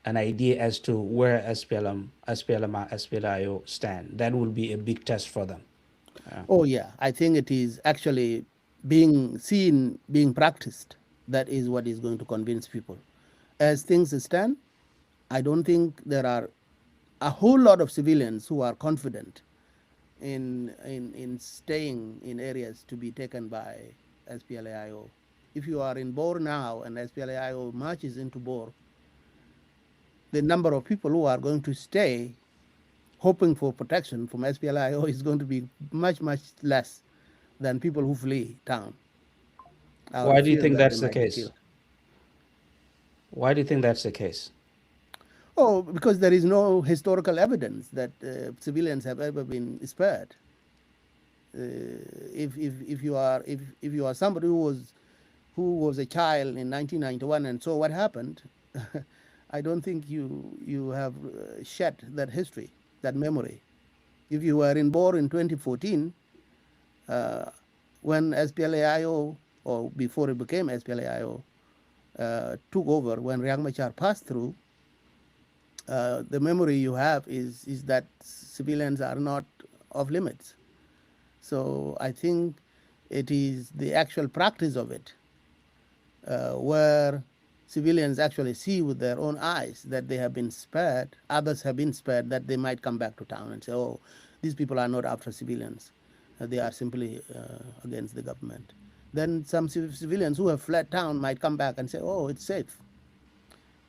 an idea as to where SPLM-IO stand. That will be a big test for them. Oh yeah, I think it is actually being seen, being practiced. That is what is going to convince people. As things stand, I don't think there are a whole lot of civilians who are confident in staying in areas to be taken by SPLA-IO. If you are in Bor now and SPLA-IO marches into Bor, the number of people who are going to stay hoping for protection from SPLA-IO is going to be much, much less than people who flee town out Why of do you fear think that they that's the might be case? killed. Why do you think that's the case? Oh, because there is no historical evidence that civilians have ever been spared. If you are somebody who was a child in 1991 and saw what happened, I don't think you have shed that history, that memory. If you were in Bor in 2014, uh, when SPLA-IO, or before it became SPLA-IO, took over, when Riek Machar passed through, the memory you have is that civilians are not off limits. So I think it is the actual practice of it, where civilians actually see with their own eyes that they have been spared, others have been spared, that they might come back to town and say, oh, these people are not after civilians. They are simply against the government. Then some civilians who have fled town might come back and say, oh, it's safe.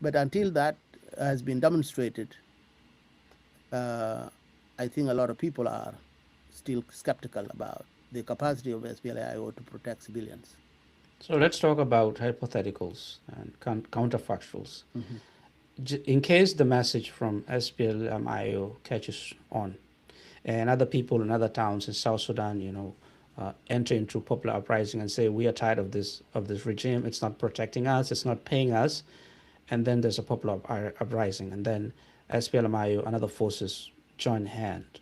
But until that has been demonstrated, uh, I think a lot of people are still skeptical about the capacity of SPLA-IO to protect civilians. So let's talk about hypotheticals and counterfactuals. In case the message from SPLM-IO catches on, and other people in other towns in South Sudan, enter into popular uprising and say we are tired of this regime. It's not protecting us. It's not paying us. And then there's a popular uprising, and then SPLM-IO and other forces join hand.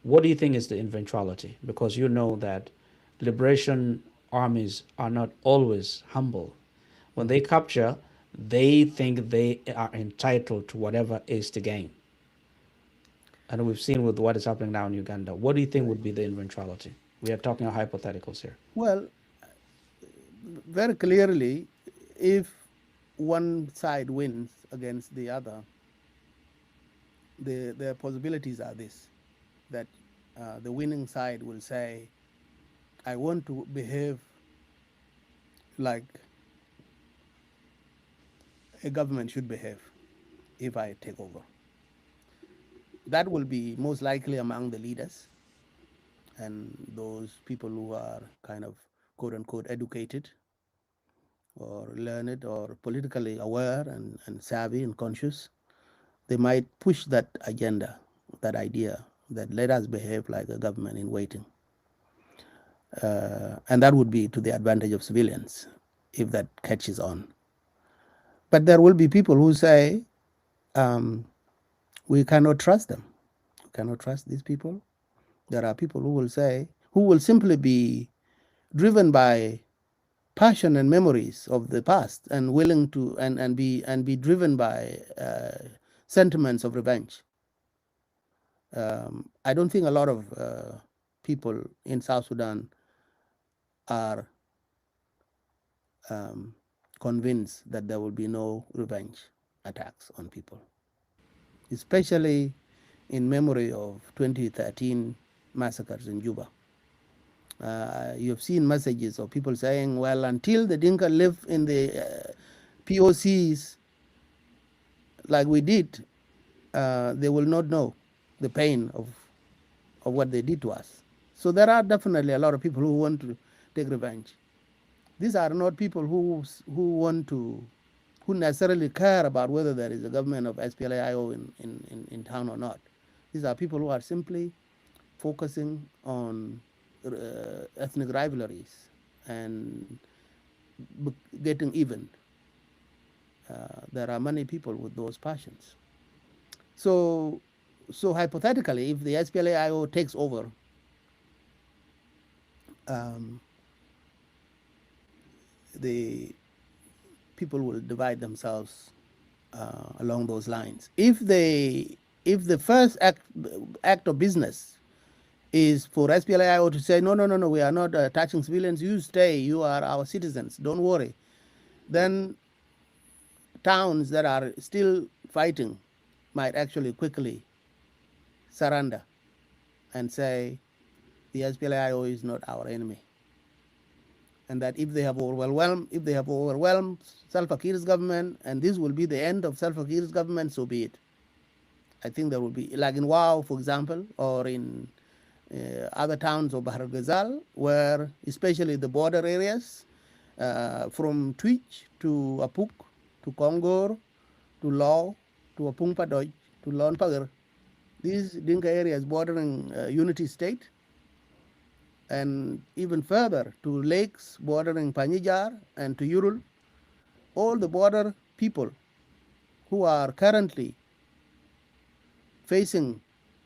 What do you think is the eventuality? Because you know that liberation armies are not always humble. When they capture, they think they are entitled to whatever is to gain. And we've seen with what is happening now in Uganda. What do you think Right. would be the eventuality? We are talking about hypotheticals here. Well, very clearly, if one side wins against the other, the possibilities are this, that the winning side will say, I want to behave like a government should behave if I take over. That will be most likely among the leaders and those people who are kind of quote unquote educated or learned or politically aware and savvy and conscious. They might push that agenda, that idea that let us behave like a government in waiting. And that would be to the advantage of civilians if that catches on. But there will be people who say, um, we cannot trust them. We cannot trust these people. There are people who will say, who will simply be driven by passion and memories of the past and willing to and be driven by sentiments of revenge. I don't think a lot of people in South Sudan are um, convinced that there will be no revenge attacks on people, especially in memory of 2013 massacres in Juba. You've seen messages of people saying, well, until the Dinka live in the POCs like we did, they will not know the pain of what they did to us. So there are definitely a lot of people who want to take revenge. These are not people who necessarily care about whether there is a government of SPLA-IO in town or not. These are people who are simply focusing on ethnic rivalries and getting even. There are many people with those passions. So hypothetically, if the SPLA-IO takes over, the people will divide themselves along those lines. If the first act of business is for SPLA-IO to say, no, we are not touching civilians, you stay, you are our citizens, don't worry, then towns that are still fighting might actually quickly surrender and say the SPLA-IO is not our enemy. And that if they have overwhelmed Salva Kiir's government, and this will be the end of Salva Kiir's government, so be it. I think there will be, like in Wau, for example, or in other towns of Bahar Ghazal, where especially the border areas, from Twitch to Apuk, to Kongor, to Law, to Apung Padoj, to Lon Pagar, these Dinka areas bordering Unity State, and even further to lakes bordering Panyijar and to Yurul, all the border people who are currently facing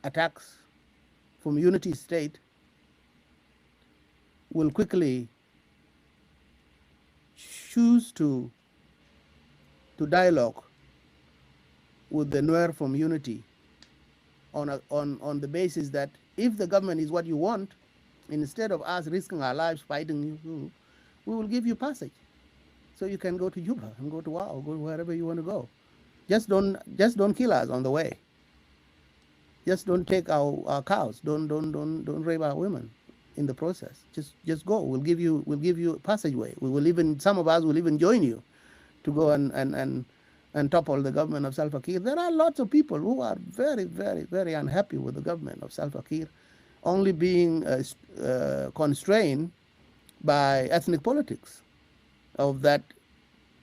attacks from Unity State will quickly choose to dialogue with the Nuer from Unity on the basis that if the government is what you want, instead of us risking our lives fighting you, we will give you passage, so you can go to Juba and go to Wau, go wherever you want to go. Just don't kill us on the way. Just don't take our cows. Don't rape our women in the process. Just go. We'll give you passageway. We will even, some of us will even join you to go and topple the government of Salva Kiir. There are lots of people who are very, very, very unhappy with the government of Salva Kiir, only being constrained by ethnic politics, of that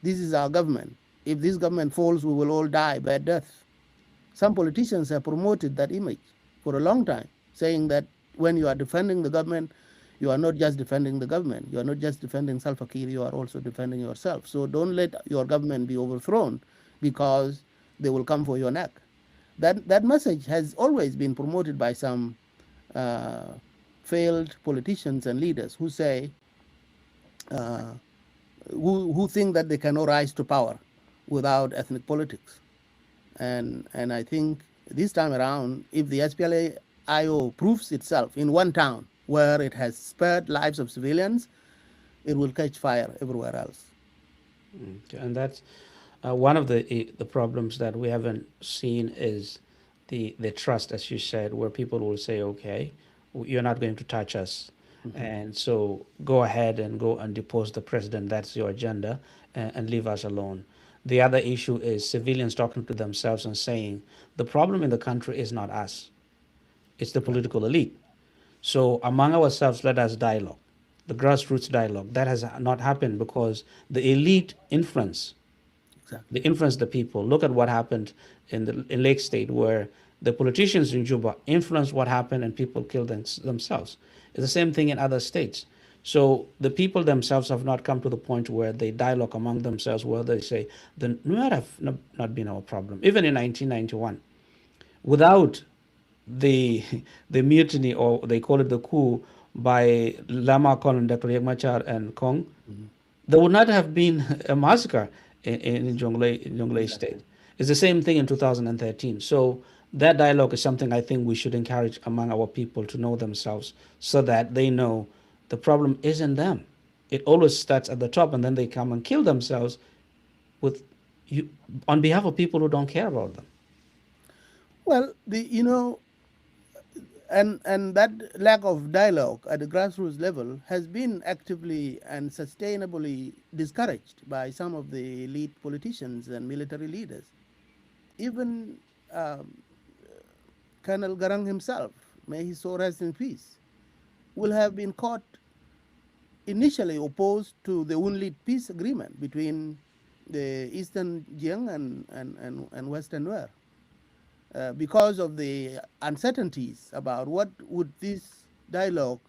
this is our government. If this government falls, we will all die bad death. Some politicians have promoted that image for a long time, saying that when you are defending the government, you are not just defending the government. You are not just defending Salva Kiir, you are also defending yourself. So don't let your government be overthrown because they will come for your neck. That message has always been promoted by some failed politicians and leaders who say, who think that they cannot rise to power without ethnic politics. And I think this time around, if the SPLA-IO proves itself in one town where it has spared lives of civilians, it will catch fire everywhere else. Okay, and that's one of the problems that we haven't seen is the trust, as you said, where people will say, "Okay, you're not going to touch us, and so go ahead and go and depose the president. That's your agenda, and leave us alone." The other issue is civilians talking to themselves and saying, "The problem in the country is not us; it's the Right. political elite." So among ourselves, let us dialogue. The grassroots dialogue that has not happened because the elite influence Exactly. they influence the people. Look at what happened in Lake State, where the politicians in Juba influenced what happened and people killed themselves. It's the same thing in other states. So the people themselves have not come to the point where they dialogue among themselves, where they say, the Nuer have not been our problem. Even in 1991, without the the mutiny, or they call it the coup, by Lama Kon, Dr. Yagmachar and Kong, Mhm. there would not have been a massacre in Jonglei Exactly. State. It's the same thing in 2013. So that dialogue is something I think we should encourage among our people to know themselves so that they know the problem isn't them. It always starts at the top and then they come and kill themselves with you on behalf of people who don't care about them. Well, and that lack of dialogue at the grassroots level has been actively and sustainably discouraged by some of the elite politicians and military leaders. Even um, Colonel Garang himself, may his soul rest in peace, will have been caught initially opposed to the UNLID peace agreement between the Eastern Jiang and Western Nuer, because of the uncertainties about what would this dialogue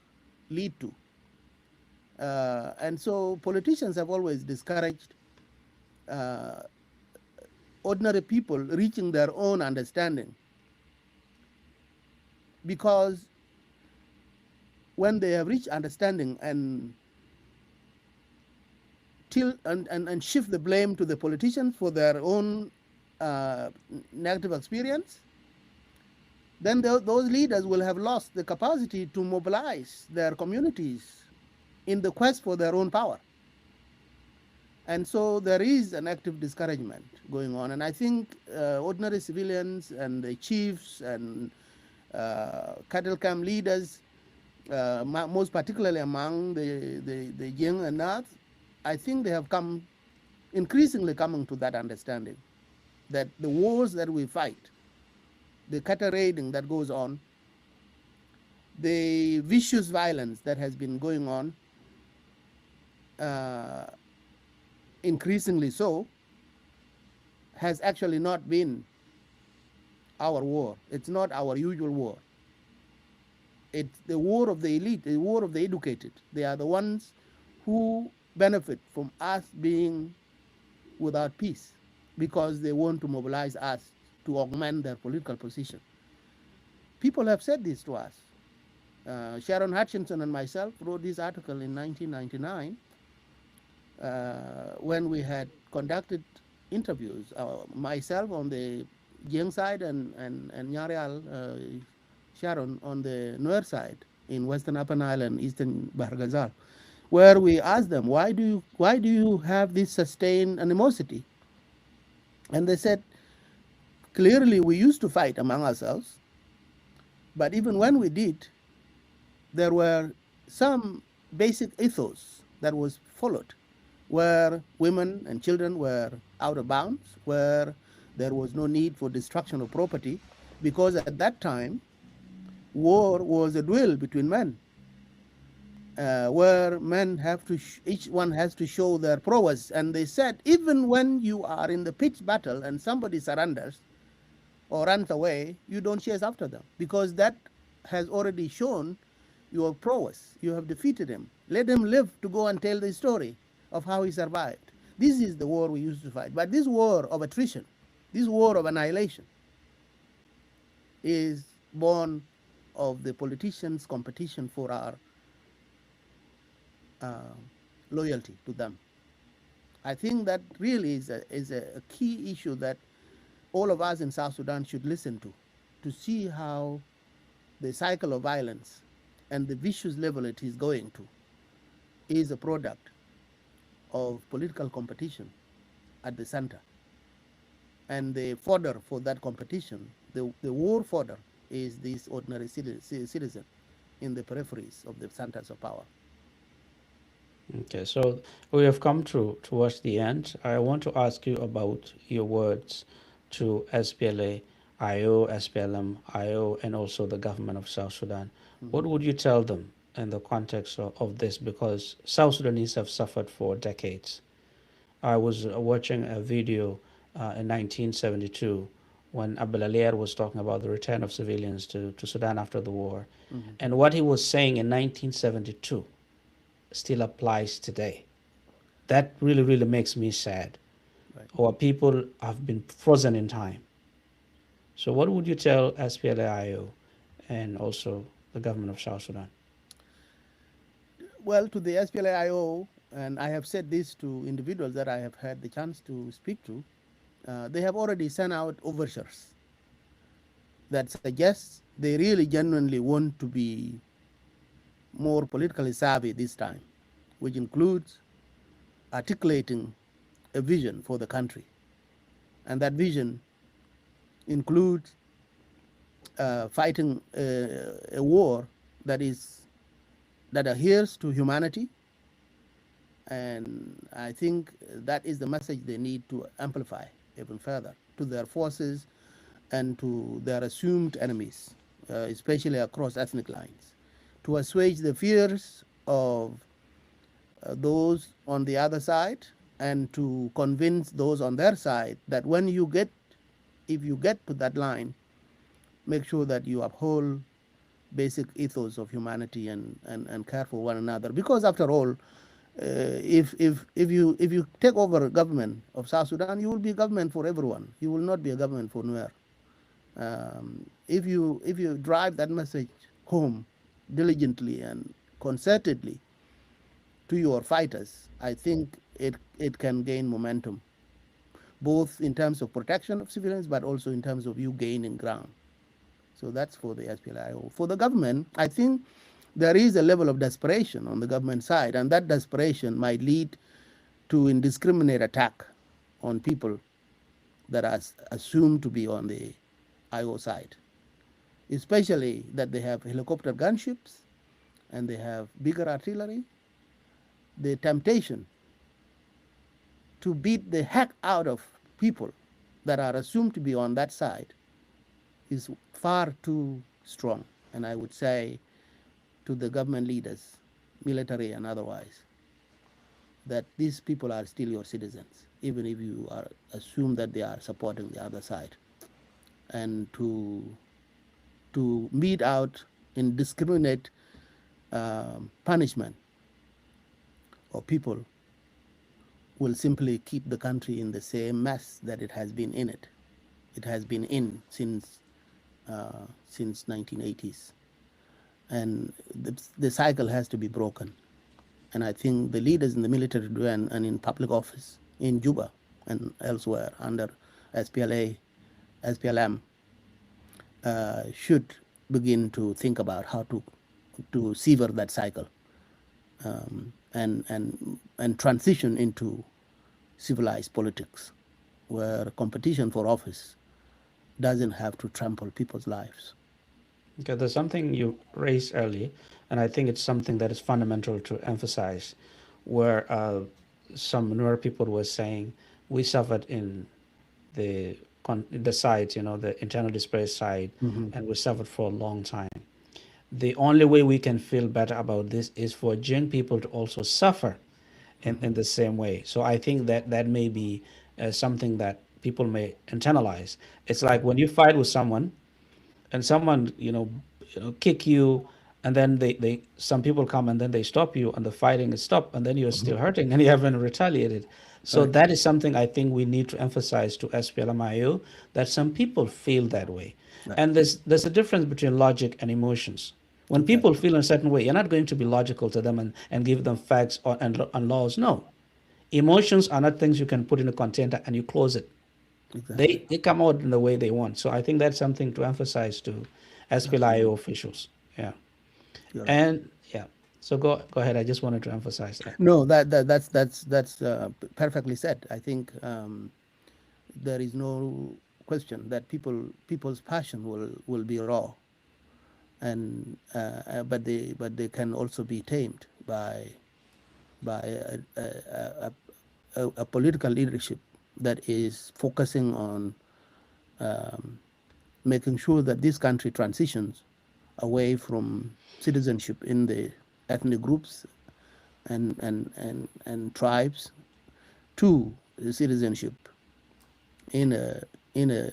lead to. And so politicians have always discouraged uh, ordinary people reaching their own understanding, because when they have reached understanding and and shift the blame to the politicians for their own negative experience, then those leaders will have lost the capacity to mobilize their communities in the quest for their own power. And so there is an active discouragement going on. And I think ordinary civilians and the chiefs and cattle camp leaders, most particularly among the young and North, I think they have come increasingly coming to that understanding that the wars that we fight, the cattle raiding that goes on, the vicious violence that has been going on, uh, increasingly so, has actually not been our war. It's not our usual war. It's the war of the elite, the war of the educated. They are the ones who benefit from us being without peace because they want to mobilize us to augment their political position. People have said this to us. Sharon Hutchinson and myself wrote this article in 1999 when we had conducted interviews, myself on the Jiang side and Nyarial Sharon on the Nuer side in Western Upper Nile and Eastern Bahr Ghazal, where we asked them, why do you have this sustained animosity? And they said, clearly we used to fight among ourselves, but even when we did, there were some basic ethos that was followed, where women and children were out of bounds, where there was no need for destruction of property, because at that time, war was a duel between men, where men have to, each one has to show their prowess. And they said, even when you are in the pitched battle and somebody surrenders or runs away, you don't chase after them because that has already shown your prowess. You have defeated him. Let him live to go and tell the story of how he survived. This is the war we used to fight. But this war of attrition, this war of annihilation, is born of the politicians' competition for our uh, loyalty to them. I think that really is a key issue that all of us in South Sudan should listen to see how the cycle of violence and the vicious level it is going to is a product of political competition at the center. And the fodder for that competition, the war fodder, is this ordinary citizen in the peripheries of the centers of power. Okay, so we have come towards the end. I want to ask you about your words to SPLA-IO, SPLM-IO, and also the government of South Sudan. What would you tell them in the context of this? Because South Sudanese have suffered for decades. I was watching a video in 1972 when Abdel Alier was talking about the return of civilians to Sudan after the war. Mm-hmm. And what he was saying in 1972 still applies today. That really, really makes me sad. Right. Our people have been frozen in time. So, what would you tell SPLA-IO and also the government of South Sudan? Well, to the SPLA-IO, and I have said this to individuals that I have had the chance to speak to, they have already sent out overtures that suggest they really genuinely want to be more politically savvy this time, which includes articulating a vision for the country. And that vision includes fighting a war that adheres to humanity. And I think that is the message they need to amplify even further to their forces and to their assumed enemies, especially across ethnic lines, to assuage the fears of those on the other side, and to convince those on their side that if you get to that line, make sure that you uphold basic ethos of humanity and care for one another. Because after all, if you take over government of South Sudan, you will be government for everyone. You will not be a government for Nuer. If you drive that message home diligently and concertedly to your fighters, I think it can gain momentum, both in terms of protection of civilians, but also in terms of you gaining ground. So that's for the SPLA-IO. For the government, I think there is a level of desperation on the government side, and that desperation might lead to indiscriminate attack on people that are assumed to be on the IO side, especially that they have helicopter gunships and they have bigger artillery. The temptation to beat the heck out of people that are assumed to be on that side is far too strong. And I would say to the government leaders, military and otherwise, that these people are still your citizens, even if you are assume that they are supporting the other side. And to mete out indiscriminate punishment of people will simply keep the country in the same mess that it has been in it. It has been in since 1980s, and the cycle has to be broken. And I think the leaders in the military and in public office in Juba and elsewhere under SPLA, SPLM should begin to think about how to sever that cycle and transition into civilized politics, where competition for office doesn't have to trample people's lives. Okay, there's something you raised earlier, and I think it's something that is fundamental to emphasize, where some newer people were saying we suffered in the side, the internal displaced side, and we suffered for a long time. The only way we can feel better about this is for young people to also suffer in the same way. So I think that may be something that people may internalize. It's like when you fight with someone and someone kick you, and then they some people come and then they stop you and the fighting is stopped, and then you're still hurting and you haven't retaliated. So Right. that is something I think we need to emphasize to SPLM-IO, that some people feel that way. Right. And there's a difference between logic and emotions. When people Exactly. feel a certain way, you're not going to be logical to them and give them facts and laws. No. Emotions are not things you can put in a container and you close it. Exactly. They come out in the way they want. So I think that's something to emphasize to SPLA-IO Absolutely. officials. Yeah. You're right. And yeah. So go ahead. I just wanted to emphasize that. No, that's perfectly said. I think there is no question that people's passion will be raw, and but they can also be tamed by a political leadership that is focusing on um, making sure that this country transitions away from citizenship in the ethnic groups and tribes to citizenship in a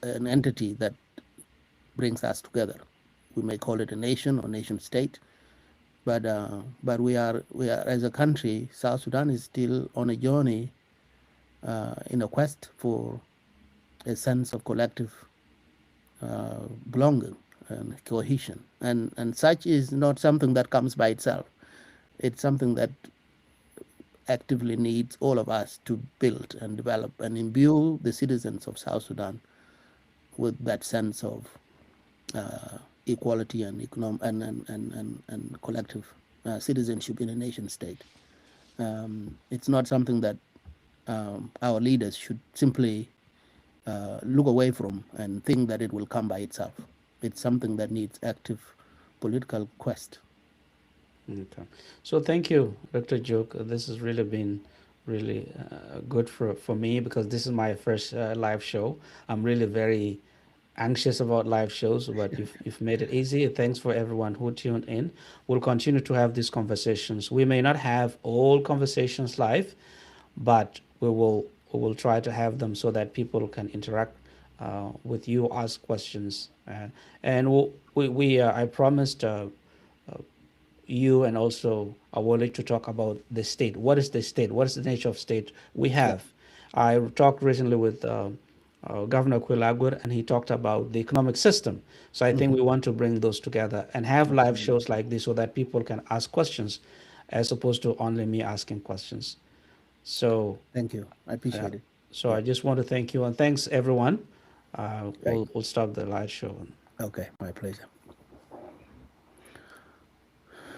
an entity that brings us together. We may call it a nation or nation state, but we are as a country. South Sudan is still on a journey in a quest for a sense of collective belonging and cohesion, and such is not something that comes by itself. It's something that actively needs all of us to build and develop and imbue the citizens of South Sudan with that sense of equality and and collective citizenship in a nation state. It's not something that our leaders should simply look away from and think that it will come by itself. It's something that needs active political quest. Okay. So thank you, Dr. Joke. This has really been really good for me because this is my first live show. I'm really very anxious about live shows, but you've made it easy. Thanks for everyone who tuned in. We'll continue to have these conversations. We may not have all conversations live, but we will try to have them so that people can interact with you, ask questions, and I promised you and also Awole to talk about the state. What is the state? What is the nature of state we Yeah. have? I talked recently with Governor Quilagur, and he talked about the economic system. So I think Mhm. we want to bring those together and have live shows like this so that people can ask questions as opposed to only me asking questions. So, Thank you. I uh, appreciate it. so Yeah. I just want to thank you and thanks everyone. Right. We'll start the live show. Okay. My pleasure.